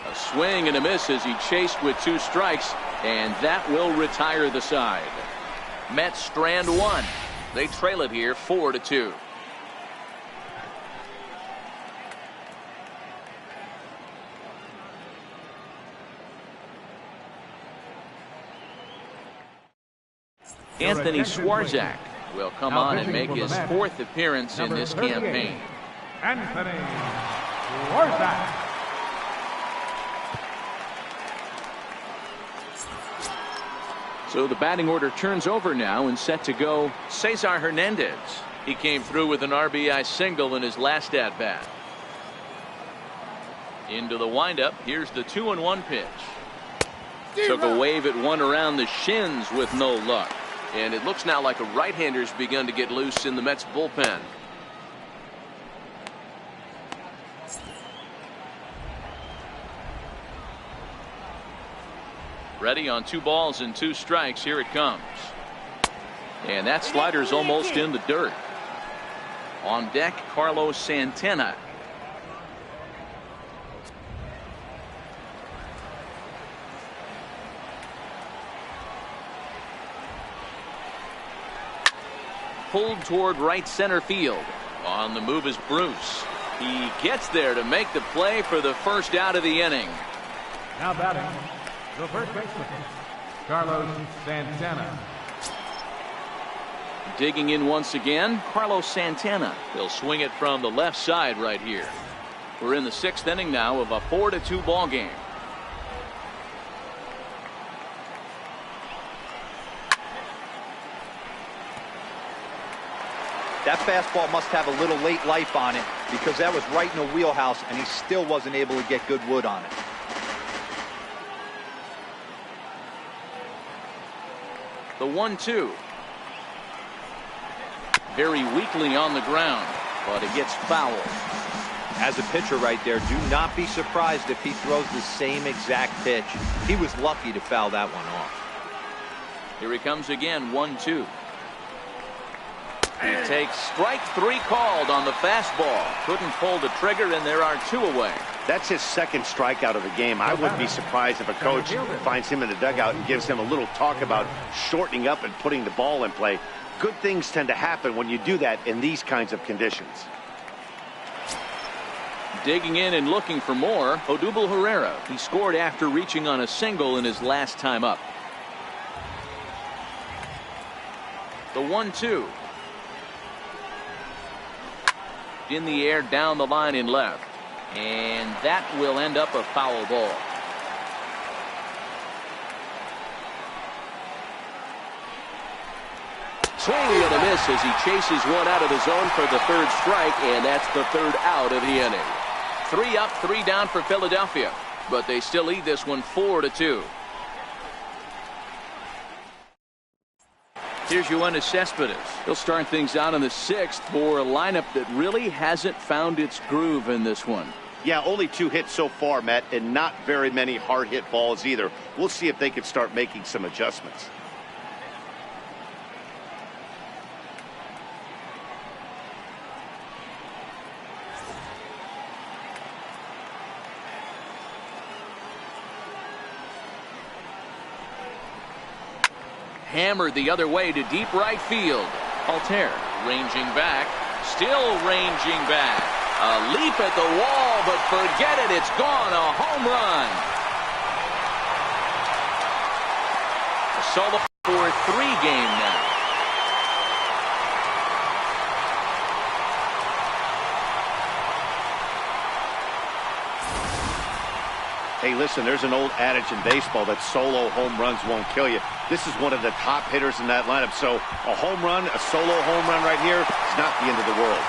A swing and a miss as he chased with 2 strikes, and that will retire the side. Mets strand 1. They trail it here 4-2. Anthony Swarzak will come on and make his 4th appearance in this campaign. Anthony Swarzak. So the batting order turns over now and set to go Cesar Hernandez. He came through with an RBI single in his last at bat. Into the windup. Here's the 2-1 pitch. Took a wave at one around the shins with no luck. And it looks now like a right-hander's begun to get loose in the Mets bullpen. Ready on 2 balls and 2 strikes. Here it comes. And that slider's almost in the dirt. On deck, Carlos Santana. Pulled toward right center field. On the move is Bruce. He gets there to make the play for the first out of the inning. Now batting, the first baseman, Carlos Santana. Digging in once again, Carlos Santana. He'll swing it from the left side right here. We're in the 6th inning now of a 4-2 ball game. That fastball must have a little late life on it because that was right in the wheelhouse and he still wasn't able to get good wood on it. The 1-2. Very weakly on the ground, but it gets fouled. As a pitcher right there, do not be surprised if he throws the same exact pitch. He was lucky to foul that one off. Here he comes again, 1-2. He takes strike 3 called on the fastball. Couldn't pull the trigger, and there are 2 away. That's his 2nd strikeout of the game. I wouldn't be surprised if a coach finds him in the dugout and gives him a little talk about shortening up and putting the ball in play. Good things tend to happen when you do that in these kinds of conditions. Digging in and looking for more, Odubel Herrera. He scored after reaching on a single in his last time up. The 1-2. In the air, down the line in left. And that will end up a foul ball. Swing and a miss as he chases one out of the zone for the 3rd strike, and that's the 3rd out of the inning. 3 up, 3 down for Philadelphia, but they still lead this one 4-2. Here's Yoenis Cespedes. He'll start things out in the 6th for a lineup that really hasn't found its groove in this one. Yeah, only 2 hits so far, Matt, and not very many hard hit balls either. We'll see if they can start making some adjustments. Hammered the other way to deep right field. Altair ranging back, still ranging back. A leap at the wall, but forget it, it's gone. A home run. A solo for 3 game now. Hey, listen, there's an old adage in baseball that solo home runs won't kill you. This is one of the top hitters in that lineup. So a home run, a solo home run right here, is not the end of the world.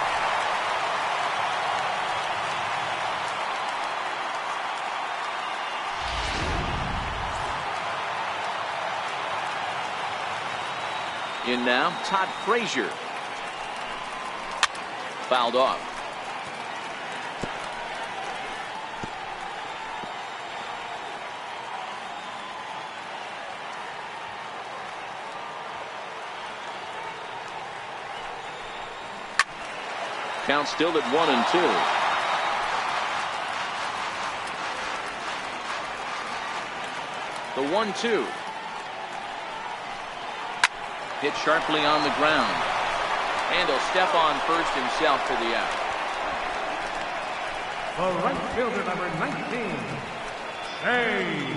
In now, Todd Frazier. Fouled off. Count still at 1-2. The 1-2. Hit sharply on the ground. And he'll step on first himself for the out. The right fielder, number 19, Shea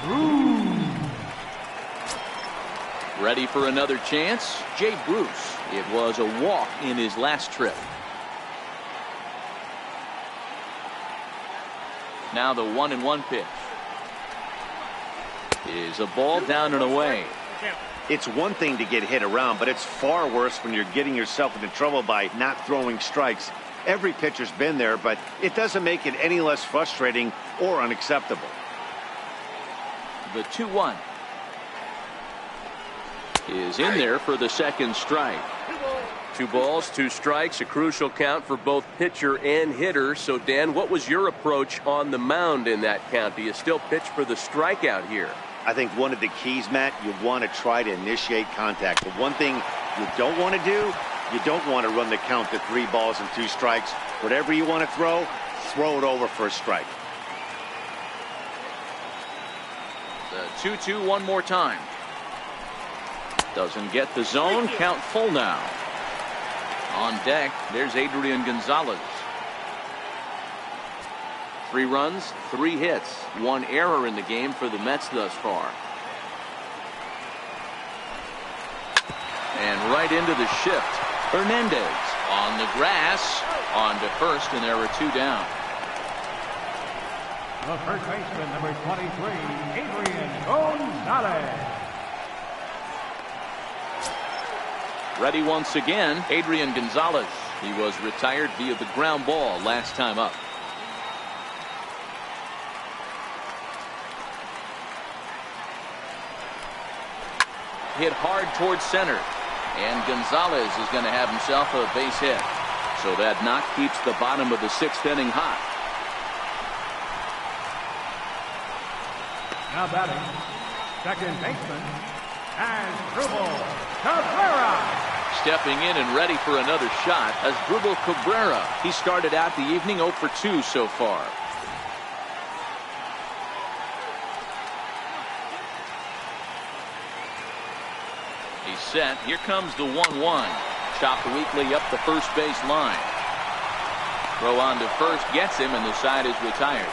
Bruce. Ready for another chance? Jay Bruce. It was a walk in his last trip. Now the 1-1 pitch. Is a ball down and away. It's one thing to get hit around, but it's far worse when you're getting yourself into trouble by not throwing strikes. Every pitcher's been there, but it doesn't make it any less frustrating or unacceptable. The 2-1 is in there for the second strike. 2 balls, 2 strikes, a crucial count for both pitcher and hitter. So, Dan, what was your approach on the mound in that count? Do you still pitch for the strikeout here? I think one of the keys, Matt, you want to try to initiate contact. The one thing you don't want to do, you don't want to run the count to 3 balls and 2 strikes. Whatever you want to throw it over for a strike. The 2-2 one more time. Doesn't get the zone. Count full now. On deck, there's Adrian Gonzalez. 3 runs, 3 hits, 1 error in the game for the Mets thus far. And right into the shift. Hernandez on the grass, on to first, and there are 2 down. The first baseman, number 23, Adrian Gonzalez. Ready once again, Adrian Gonzalez. He was retired via the ground ball last time up. Hit hard towards center. And Gonzalez is going to have himself a base hit. So that knock keeps the bottom of the 6th inning hot. Now batting, second baseman, Asdrubal Cabrera. Stepping in and ready for another shot, Asdrubal Cabrera. He started out the evening 0 for 2 so far. He's set. Here comes the 1-1. Chopped weakly up the first base line. Throw on to first gets him, and the side is retired.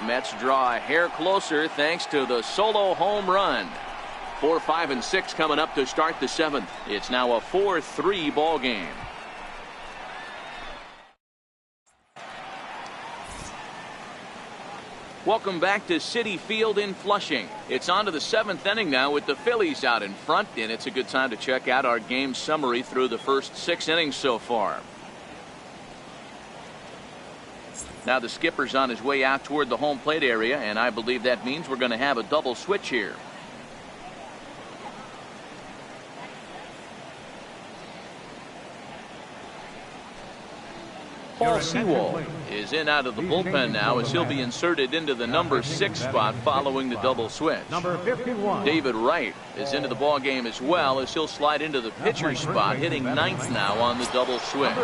Mets draw a hair closer thanks to the solo home run. 4, 5, and 6 coming up to start the 7th. It's now a 4-3 ball game. Welcome back to Citi Field in Flushing. It's on to the 7th inning now with the Phillies out in front, and it's a good time to check out our game summary through the first 6 innings so far. Now the skipper's on his way out toward the home plate area, and I believe that means we're going to have a double switch here. Paul Sewald is in out of the bullpen now as he'll be inserted into the number 6 spot following the double switch. Number 51. David Wright is into the ball game as well as he'll slide into the pitcher's spot, hitting 9th now on the double switch.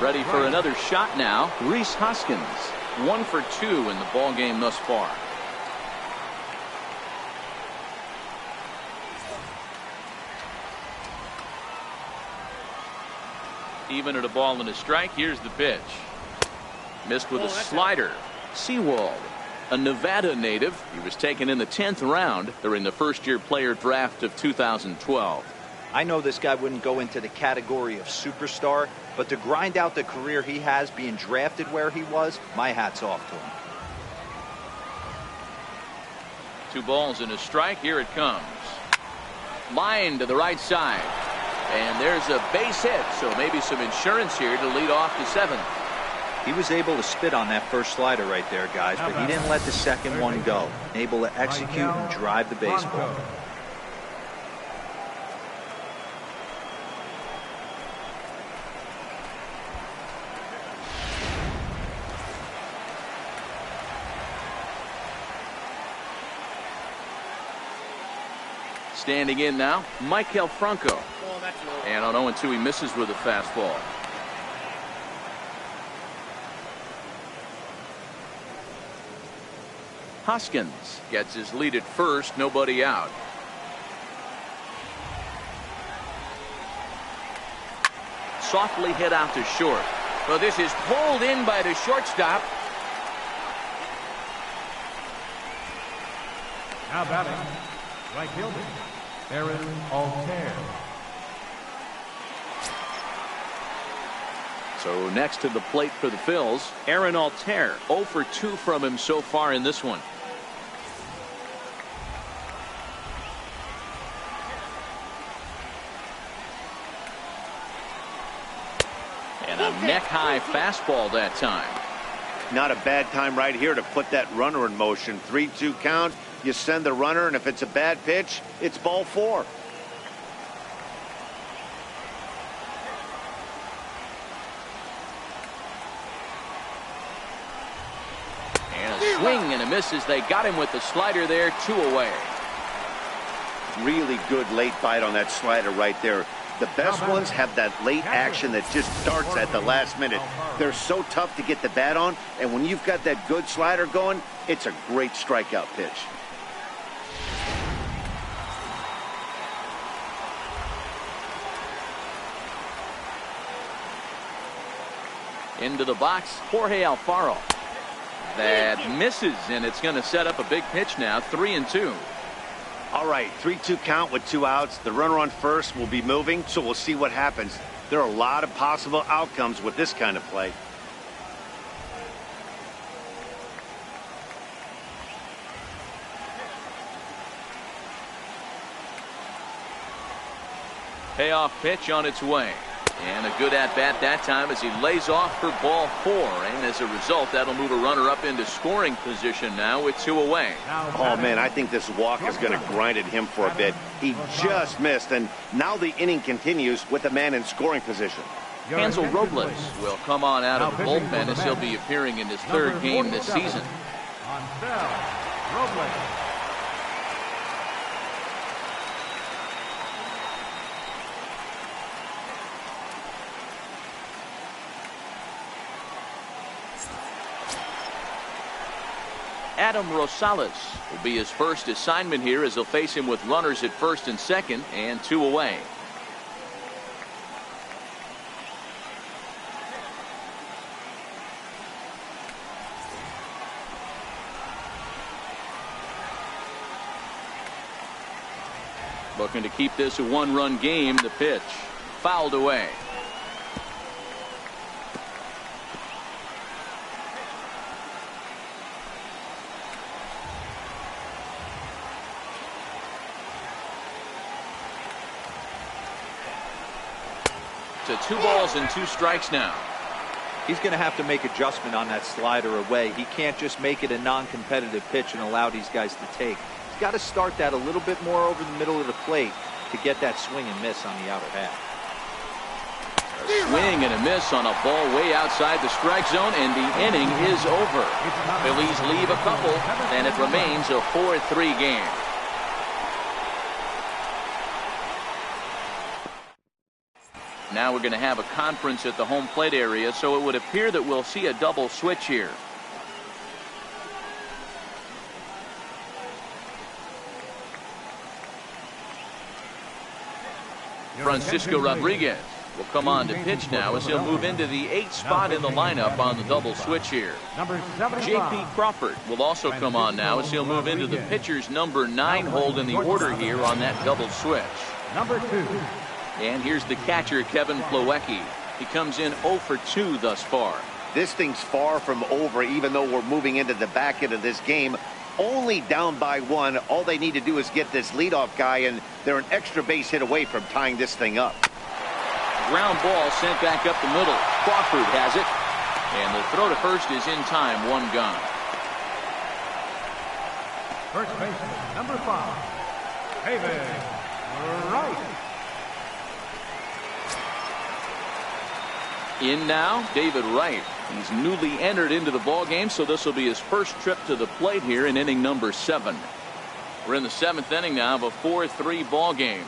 Ready for another shot now, Rhys Hoskins. 1 for 2 in the ball game thus far. Even at a ball and a strike. Here's the pitch. Missed with a slider. Sewald, a Nevada native. He was taken in the 10th round during the first-year player draft of 2012. I know this guy wouldn't go into the category of superstar, but to grind out the career he has being drafted where he was, my hat's off to him. 2 balls and a strike. Here it comes. Line to the right side. And there's a base hit, so maybe some insurance here to lead off the 7th. He was able to spit on that first slider right there, guys, but he didn't let the second one go. Able to execute and drive the baseball. Standing in now, Michael Franco. And on 0-2, he misses with a fastball. Hoskins gets his lead at first, nobody out. Softly hit out to short. Well, this is pulled in by the shortstop. Now batting, right fielder, Aaron Altair. So next to the plate for the Phils, Aaron Altair. 0 for 2 from him so far in this one. And a neck-high fastball that time. Not a bad time right here to put that runner in motion. 3-2 count. You send the runner, and if it's a bad pitch, it's ball 4. And a swing and a miss as they got him with the slider there, 2 away. Really good late bite on that slider right there. The best ones have that late action that just starts at the last minute. They're so tough to get the bat on, and when you've got that good slider going, it's a great strikeout pitch. Into the box, Jorge Alfaro. That misses, and it's going to set up a big pitch now, 3-2. All right, 3-2 count with 2 outs. The runner on first will be moving, so we'll see what happens. There are a lot of possible outcomes with this kind of play. Payoff pitch on its way. And a good at-bat that time as he lays off for ball 4. And as a result, that'll move a runner up into scoring position now with 2 away. Oh, man, I think this walk is going to grind at him for a bit. He just missed, and now the inning continues with a man in scoring position. Hansel Robles will come on out of the bullpen as he'll be appearing in his 3rd game this season. Robles. Adam Rosales will be his first assignment here as they'll face him with runners at first and second and 2 away. Looking to keep this a 1-run game. The pitch fouled away. To 2 balls and 2 strikes now. He's going to have to make adjustment on that slider away. He can't just make it a non-competitive pitch and allow these guys to take. He's got to start that a little bit more over the middle of the plate to get that swing and miss on the outer half. A swing and a miss on a ball way outside the strike zone, and the inning is over. Phillies leave a couple, and it remains a 4-3 game. Now we're going to have a conference at the home plate area, so it would appear that we'll see a double switch here. Francisco Rodriguez will come on to pitch now as he'll move into the 8th spot in the lineup on the double switch here. J.P. Crawford will also come on now as he'll move into the pitcher's number 9 hold in the order here on that double switch. Number 2. And here's the catcher, Kevin Plawecki. He comes in 0 for 2 thus far. This thing's far from over, even though we're moving into the back end of this game. Only down by 1. All they need to do is get this leadoff guy, and they're an extra base hit away from tying this thing up. Ground ball sent back up the middle. Crawford has it. And the throw to first is in time, one gone. First baseman, number 5, David Wright. In now, David Wright. He's newly entered into the ball game, so this will be his first trip to the plate here in inning number 7. We're in the 7th inning now of a 4-3 ball game.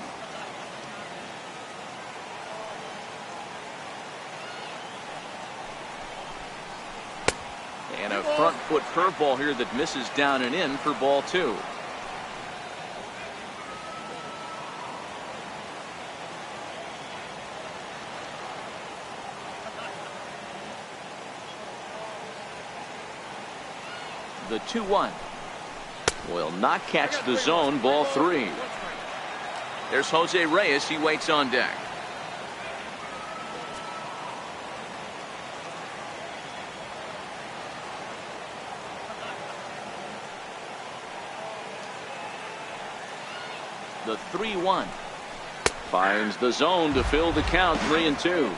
And a front foot curveball here that misses down and in for ball 2. The 2-1 will not catch the zone, ball 3. There's Jose Reyes. He waits on deck. The 3-1 finds the zone to fill the count, 3-2.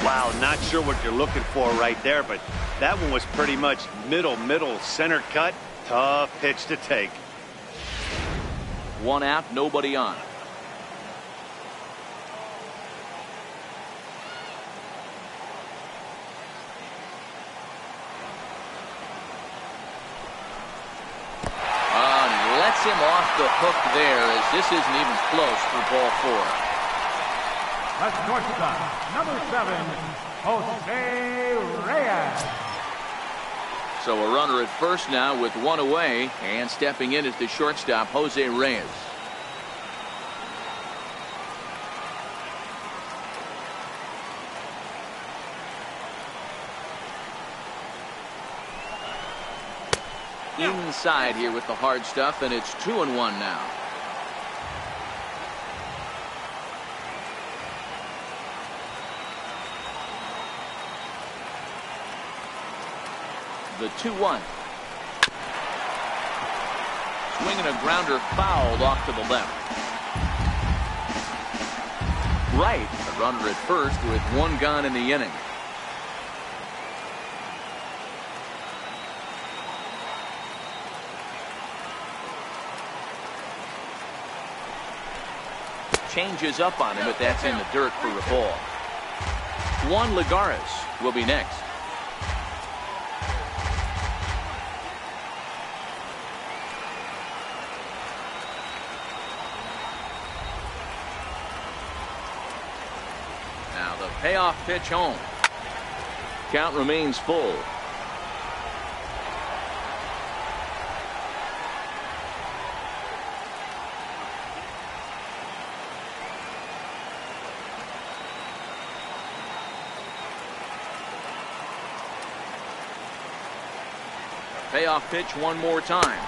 Wow, not sure what you're looking for right there, but that one was pretty much middle center cut. Tough pitch to take. 1 out, nobody on. Lets him off the hook there, as this isn't even close for ball 4. That's shortstop, number 7, Jose Reyes. So a runner at first now with 1 away, and stepping in as the shortstop, Jose Reyes. Inside here with the hard stuff, and it's 2-1 now. The 2-1. Swinging a grounder fouled off to the left. Right, a runner at first with 1 gone in the inning. Changes up on him, but that's in the dirt for a ball. Juan Lagares will be next. Now the payoff pitch home. Count remains full. Payoff pitch one more time.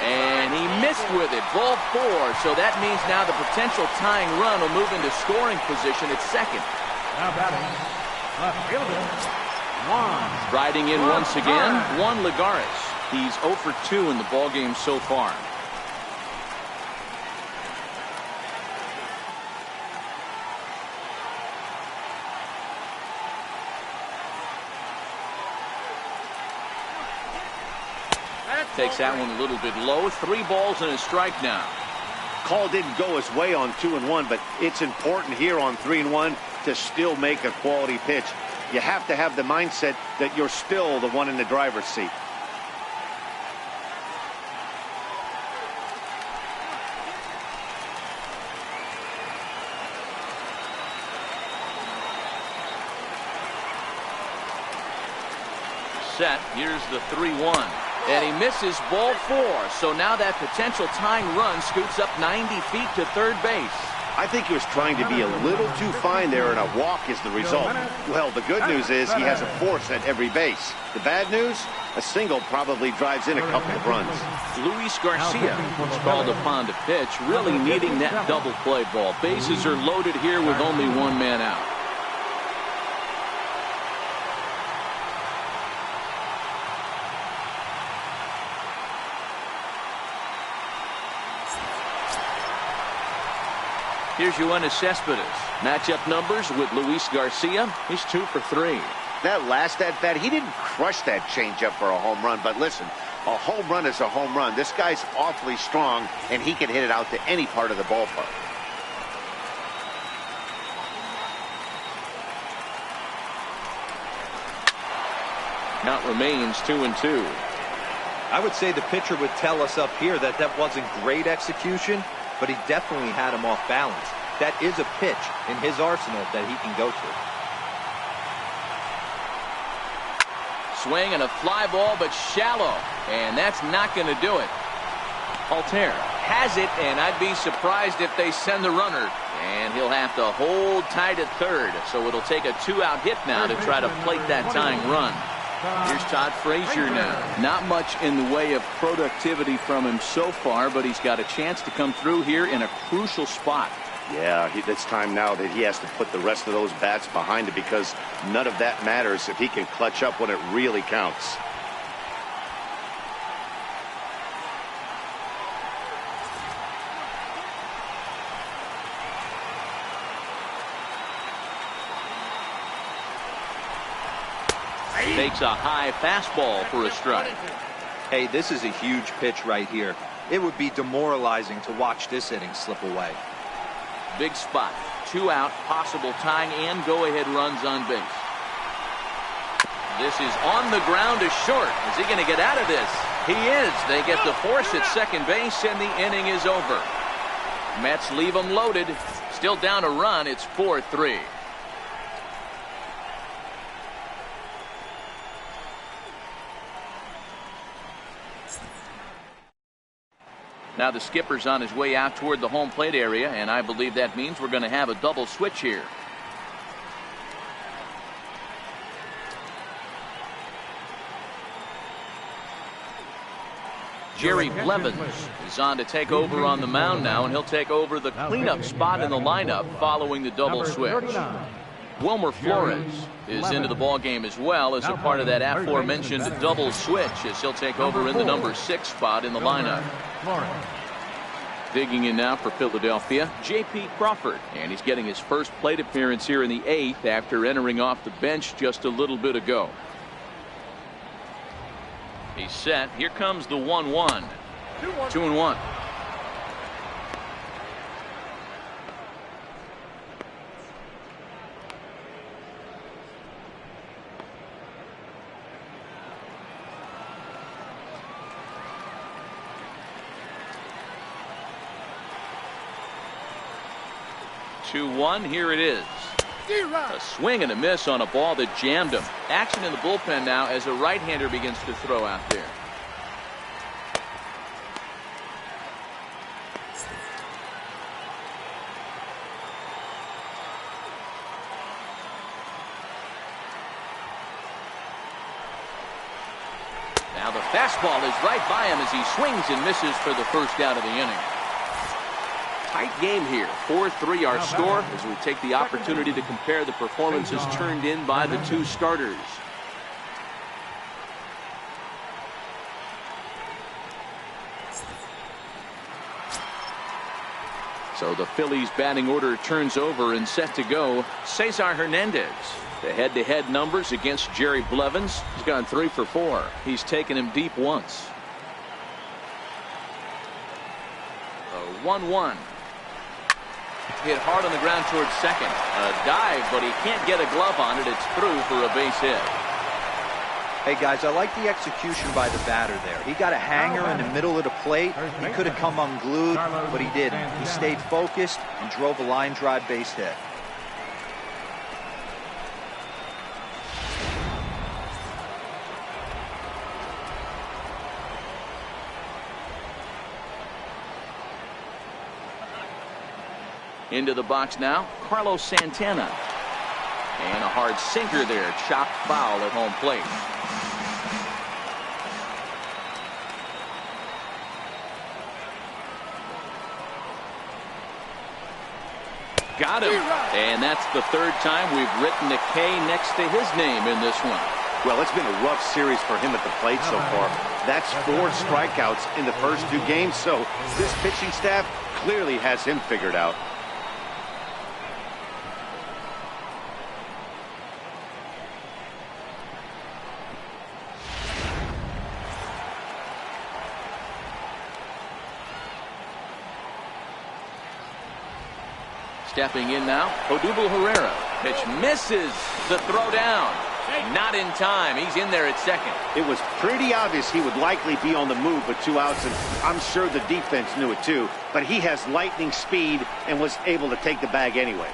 And he missed with it. Ball 4. So that means now the potential tying run will move into scoring position at second. Now batting, left fielder, Juan. Riding in once again, Juan Lagares. He's 0 for 2 in the ballgame so far. Takes that one a little bit low. 3 balls and a strike now. Call didn't go his way on 2-1, but it's important here on 3-1 to still make a quality pitch. You have to have the mindset that you're still the one in the driver's seat. Set. Here's the 3-1. And he misses ball 4. So now that potential tying run scoots up 90 feet to third base. I think he was trying to be a little too fine there, and a walk is the result. Well, the good news is he has a force at every base. The bad news, a single probably drives in a couple of runs. Luis Garcia was called upon to pitch, really needing that double play ball. Bases are loaded here with only 1 man out. Here's Yoenis Cespedes. Matchup numbers with Luis Garcia. He's 2 for 3. That last at-bat, he didn't crush that changeup for a home run. But listen, a home run is a home run. This guy's awfully strong, and he can hit it out to any part of the ballpark. Count remains 2-2. I would say the pitcher would tell us up here that that wasn't great execution, but he definitely had him off balance. That is a pitch in his arsenal that he can go to. Swing and a fly ball, but shallow. And that's not going to do it. Altair has it, and I'd be surprised if they send the runner. And he'll have to hold tight at third. So it'll take a 2-out hit now to try to plate that tying run. Here's Todd Frazier now. Not much in the way of productivity from him so far, but he's got a chance to come through here in a crucial spot. Yeah, it's time now that he has to put the rest of those bats behind it, because none of that matters if he can clutch up when it really counts. Takes a high fastball for a strike. Hey, this is a huge pitch right here. It would be demoralizing to watch this inning slip away. Big spot. 2 out, possible tying and go-ahead runs on base. This is on the ground to short. Is he going to get out of this? He is. They get the force at second base, and the inning is over. Mets leave them loaded. Still down a run. It's 4-3. Now the skipper's on his way out toward the home plate area, and I believe that means we're going to have a double switch here. Jerry Blevins is on to take over on the mound now, and he'll take over the cleanup spot in the lineup following the double switch. Wilmer Flores is into the ballgame as well as a part of that aforementioned double switch, as he'll take over in the number 6 spot in the lineup. Digging in now for Philadelphia, J.P. Crawford, and he's getting his first plate appearance here in the 8th after entering off the bench just a little bit ago. He's set. Here comes the 1-1. 2-1. Here it is. A swing and a miss on a ball that jammed him. Action in the bullpen now as a right-hander begins to throw out there. Now the fastball is right by him as he swings and misses for the first out of the inning. Tight game here. 4-3 our score as we take the opportunity to compare the performances turned in by the two starters. So the Phillies batting order turns over and set to go. Cesar Hernandez. The head-to-head numbers against Jerry Blevins. He's gone 3 for 4. He's taken him deep once. 1-1. Hit hard on the ground towards second. A dive, but he can't get a glove on it. It's through for a base hit. Hey, guys, I like the execution by the batter there. He got a hanger in the middle of the plate. He could have come unglued, but he didn't. He stayed focused and drove a line drive base hit. Into the box now, Carlos Santana. And a hard sinker there, chopped foul at home plate. Got him. And that's the third time we've written a K next to his name in this one. Well, it's been a rough series for him at the plate so far. That's 4 strikeouts in the first 2 games, so this pitching staff clearly has him figured out. Stepping in now, Odubel Herrera. Pitch misses. The throw down. Not in time. He's in there at second. It was pretty obvious he would likely be on the move with 2 outs, and I'm sure the defense knew it too. But he has lightning speed and was able to take the bag anyways.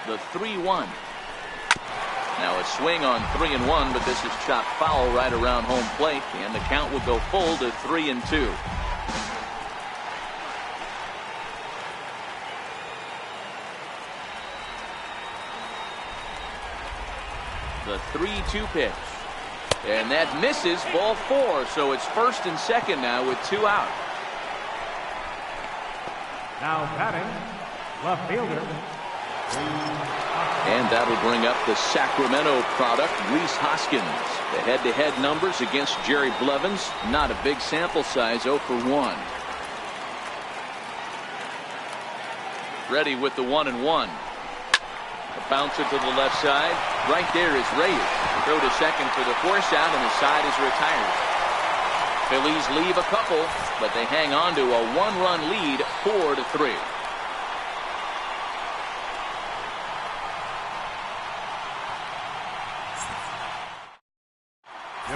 The 3-1. Now a swing on 3-1, but this is chopped foul right around home plate, and the count will go full to 3-2. The 3-2 pitch. And that misses, ball 4, so it's first and second now with 2 out. Now batting, left fielder. And that'll bring up the Sacramento product, Rhys Hoskins. The head-to-head numbers against Jerry Blevins, not a big sample size, 0 for 1. Ready with the 1-1. A bouncer to the left side. Right there is Reyes. Throw to second for the force out, and the side is retired. Phillies leave a couple, but they hang on to a 1-run lead, 4-3.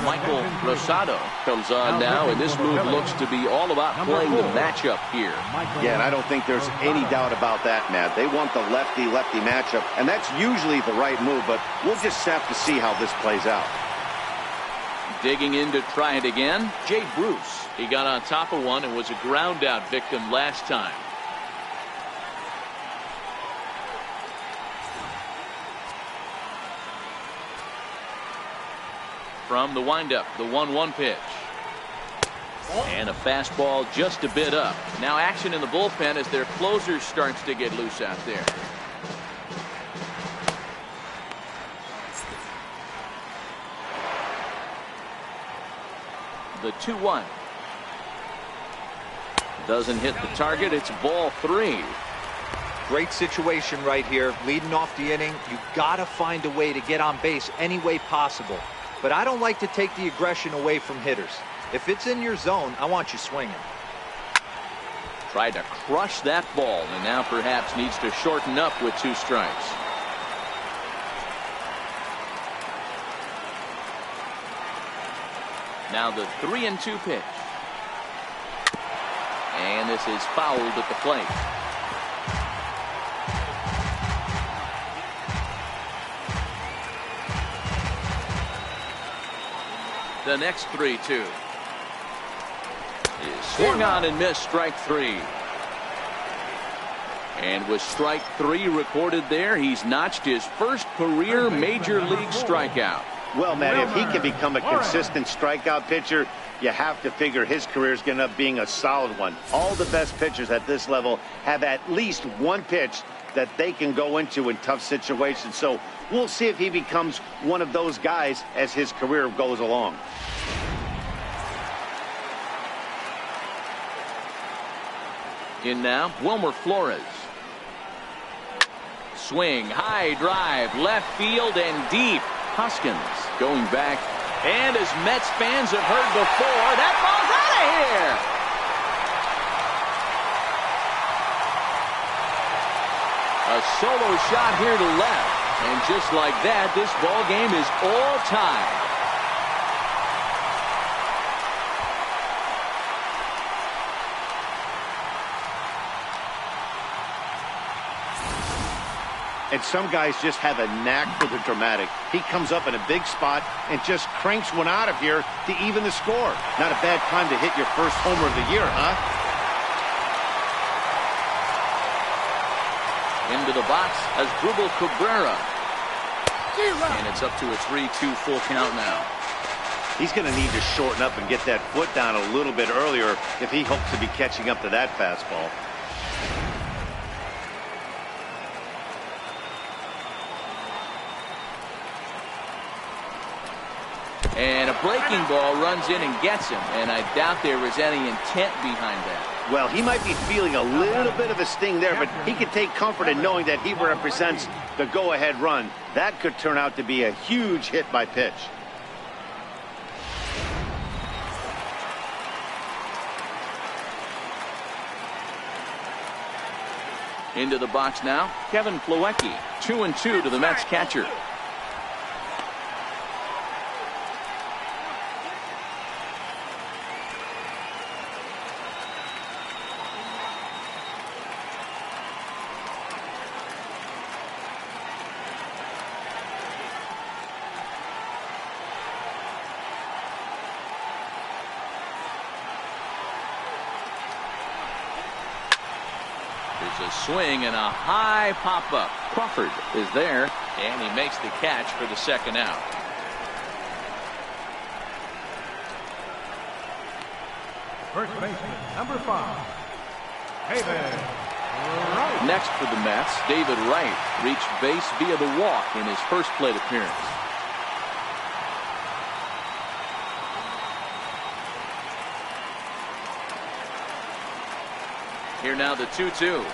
Michael Rosado comes on now, and this move looks to be all about playing the matchup here. Yeah, and I don't think there's any doubt about that, Matt. They want the lefty-lefty matchup, and that's usually the right move, but we'll just have to see how this plays out. Digging in to try it again, Jay Bruce. He got on top of one and was a ground-out victim last time. From the windup, the 1-1 pitch. And a fastball just a bit up. Now action in the bullpen as their closer starts to get loose out there. The 2-1. Doesn't hit the target. It's ball 3. Great situation right here. Leading off the inning, you gotta find a way to get on base any way possible. But I don't like to take the aggression away from hitters. If it's in your zone, I want you swinging. Tried to crush that ball, and now perhaps needs to shorten up with 2 strikes. Now the 3-2 pitch. And this is fouled at the plate. The next 3-2 is swung on and missed, strike 3. And with strike 3 recorded there, he's notched his first career major league strikeout. Well, Matt, if he can become a consistent strikeout pitcher, you have to figure his career is going to end up being a solid one. All the best pitchers at this level have at least one pitch that they can go into in tough situations. So we'll see if he becomes one of those guys as his career goes along. In now, Wilmer Flores. Swing, high drive, left field and deep. Hoskins going back. And as Mets fans have heard before, that ball's out of here. A solo shot here to left. And just like that, this ball game is all tied. And some guys just have a knack for the dramatic. He comes up in a big spot and just cranks one out of here to even the score. Not a bad time to hit your first homer of the year, huh? Into the box as Asdrubal Cabrera. And it's up to a 3-2 full count now. He's going to need to shorten up and get that foot down a little bit earlier if he hopes to be catching up to that fastball. And a breaking ball runs in and gets him, and I doubt there was any intent behind that. Well, he might be feeling a little bit of a sting there, but he can take comfort in knowing that he represents the go-ahead run. That could turn out to be a huge hit by pitch. Into the box now, Kevin Plawecki. 2-2 to the Mets catcher. There's a swing and a high pop-up. Crawford is there, and he makes the catch for the second out. First baseman, number 5, David Wright. Next for the Mets, David Wright reached base via the walk in his first plate appearance. Here now the 2-2.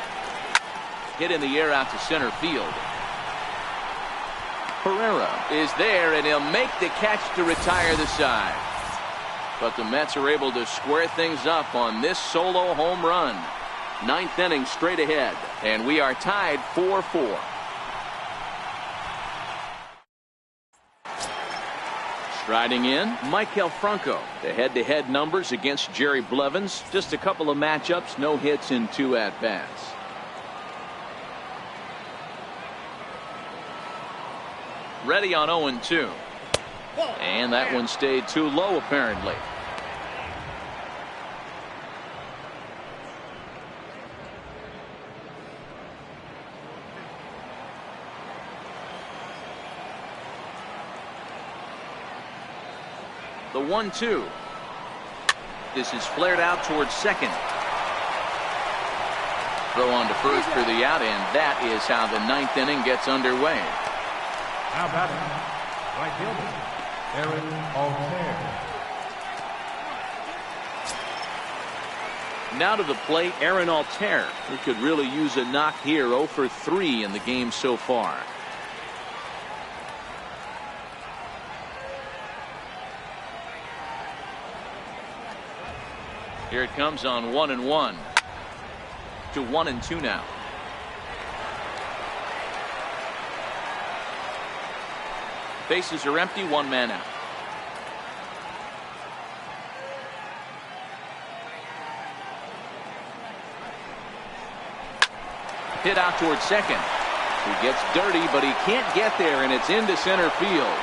Hit in the air out to center field. Pereira is there, and he'll make the catch to retire the side. But the Mets are able to square things up on this solo home run. 9th inning straight ahead, and we are tied 4-4. Striding in, Maikel Franco. The head-to-head numbers against Jerry Blevins. Just a couple of matchups, no hits in 2 at-bats. Ready on 0-2. And that one stayed too low, apparently. The 1-2. This is flared out towards second. Throw on to first for the out, and that is how the 9th inning gets underway. Now batting, right fielder, Aaron Altair. Now to the plate, Aaron Altair. He could really use a knock here. 0 for 3 in the game so far. Here it comes on 1-1 to 1-2 now. Bases are empty, 1 man out. Hit out towards second. He gets dirty, but he can't get there, and it's into center field.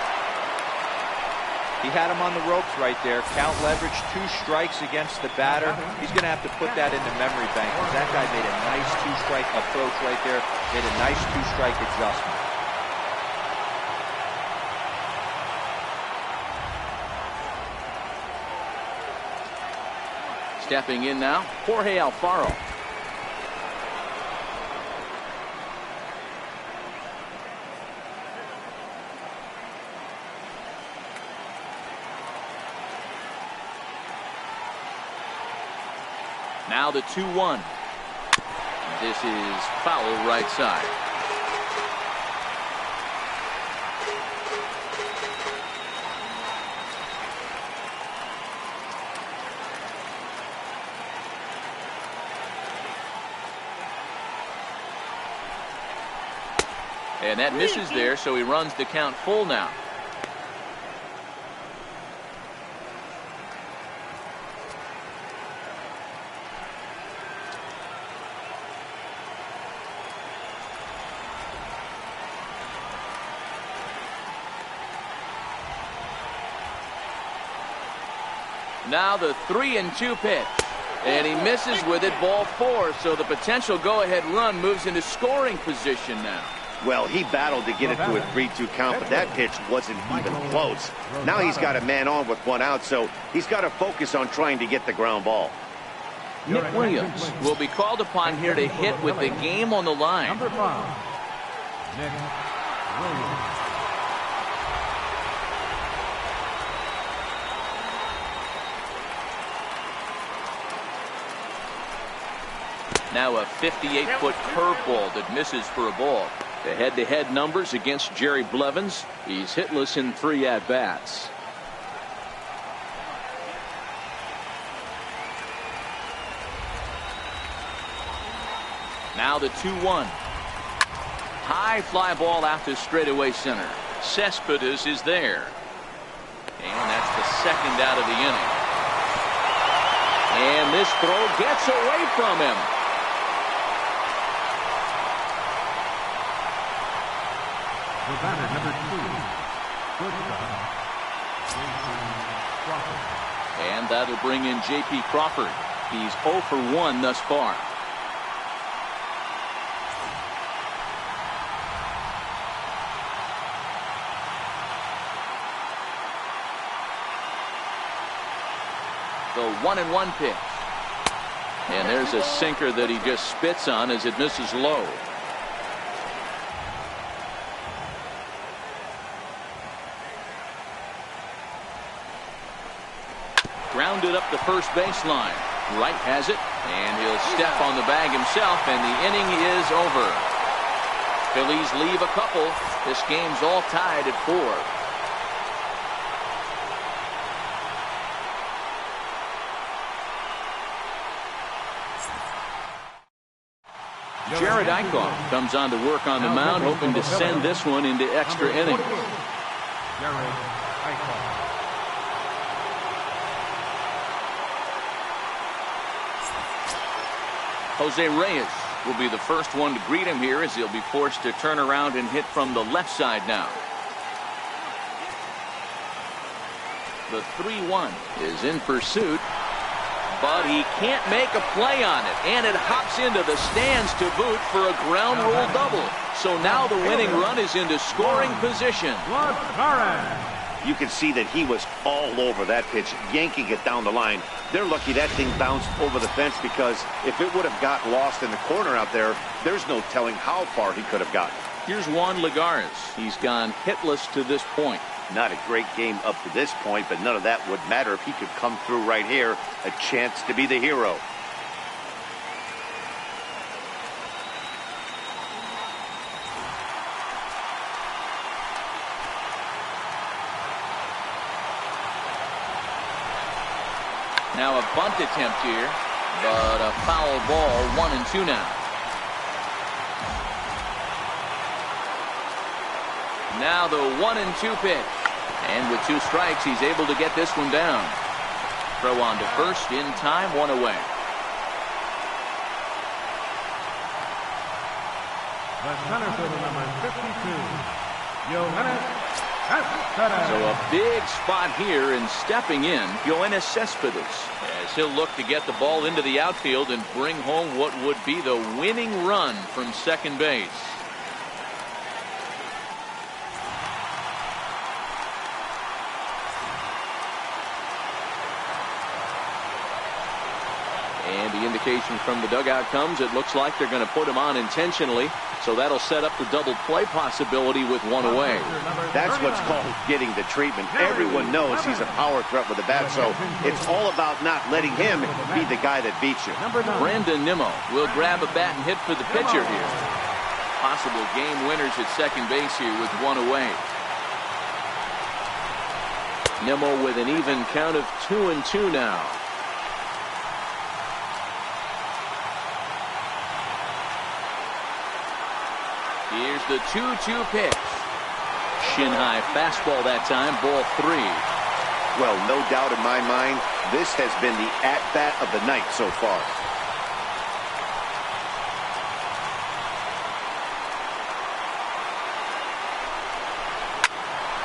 He had him on the ropes right there. Count leverage, 2 strikes against the batter. He's going to have to put that in the memory bank, because that guy made a nice 2-strike approach right there. Made a nice 2-strike adjustment. Stepping in now, Jorge Alfaro. Now the 2-1. This is foul right side. And that misses there, so he runs the count full now. Now the 3-2 pitch. And he misses with it, ball 4. So the potential go-ahead run moves into scoring position now. Well, he battled to get it to a 3-2 count, but that pitch wasn't even close. Now he's got a man on with 1 out, so he's got to focus on trying to get the ground ball. Nick Williams will be called upon here to hit with the game on the line. Number 5, Nick Williams. Now a 58-foot curveball that misses for a ball. The head-to-head numbers against Jerry Blevins. He's hitless in 3 at-bats. Now the 2-1. High fly ball out to straightaway center. Cespedes is there. And that's the second out of the inning. And this throw gets away from him. The batter, number 2, J.P. Crawford. And that'll bring in J.P. Crawford. He's 0 for 1 thus far. The 1-1 pitch. And there's a sinker that he just spits on as it misses low. Grounded up the first baseline. Wright has it, and he'll step on the bag himself, and the inning is over. Phillies leave a couple. This game's all tied at 4. Jared Eichhoff comes on to work on the mound, hoping to send this one into extra innings. Jared Eichhoff. Jose Reyes will be the first one to greet him here as he'll be forced to turn around and hit from the left side now. The 3-1 is in pursuit, but he can't make a play on it, and it hops into the stands to boot for a ground rule double. So now the winning run is into scoring position. You can see that he was all over that pitch, yanking it down the line. They're lucky that thing bounced over the fence, because if it would have got lost in the corner out there, there's no telling how far he could have gotten. Here's Juan Lagares. He's gone hitless to this point. Not a great game up to this point, but none of that would matter if he could come through right here. A chance to be the hero. Now a bunt attempt here, but a foul ball. 1-2 now. Now the 1-2 pitch. And with 2 strikes, he's able to get this one down. Throw on to first in time, 1 away. The center fielder, number 52, Yoenis Cespedes. So a big spot here, and stepping in, Yoenis Cespedes, as he'll look to get the ball into the outfield and bring home what would be the winning run from second base. And the indication from the dugout comes, it looks like they're going to put him on intentionally. So that'll set up the double play possibility with 1 away. That's what's called getting the treatment. Everyone knows he's a power threat with the bat, so it's all about not letting him be the guy that beats you. Brandon Nimmo will grab a bat and hit for the pitcher here. Possible game winners at second base here with 1 away. Nimmo with an even count of 2-2 now. Here's the 2-2 pitch. Shin high fastball that time, ball 3. Well, no doubt in my mind, this has been the at-bat of the night so far.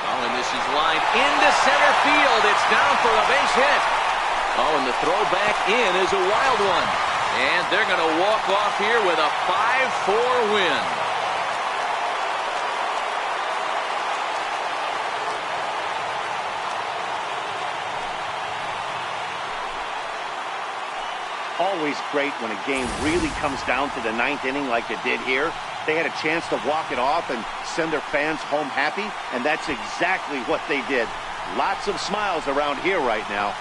Oh, and this is lined into center field. It's down for a base hit. Oh, and the throw back in is a wild one. And they're going to walk off here with a 5-4 win. Always great when a game really comes down to the 9th inning like it did here. They had a chance to walk it off and send their fans home happy, and that's exactly what they did. Lots of smiles around here right now.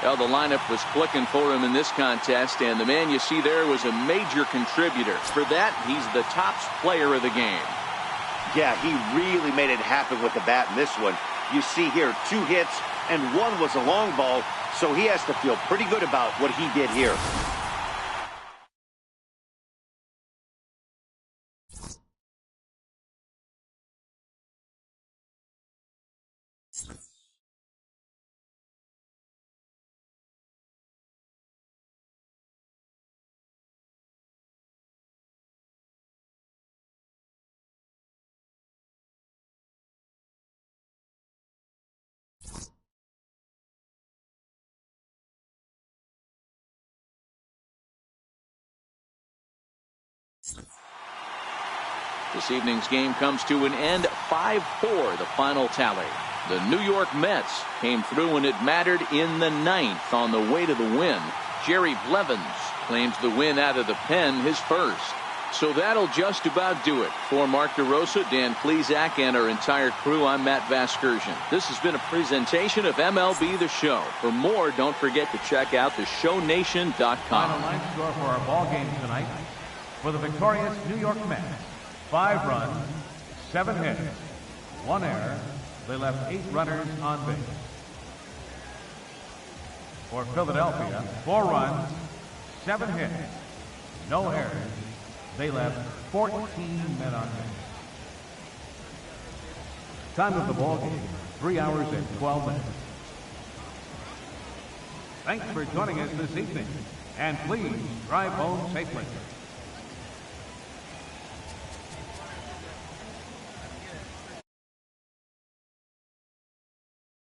Well, the lineup was clicking for him in this contest, and the man you see there was a major contributor. For that, he's the top player of the game. Yeah, he really made it happen with the bat in this one. You see here 2 hits, and 1 was a long ball, so he has to feel pretty good about what he did here. This evening's game comes to an end, 5-4, the final tally. The New York Mets came through when it mattered in the 9th on the way to the win. Jerry Blevins claims the win out of the pen, his first. So that'll just about do it. For Mark DeRosa, Dan Plesac, and our entire crew, I'm Matt Vasgersian. This has been a presentation of MLB The Show. For more, don't forget to check out theshownation.com. Final line score for our ball game tonight. For the victorious New York Mets, 5 runs, 7 hits, 1 error. They left 8 runners on base. For Philadelphia, 4 runs, 7 hits, no errors. They left 14 men on base. Time of the ball game, 3 hours and 12 minutes. Thanks for joining us this evening, and please drive home safely.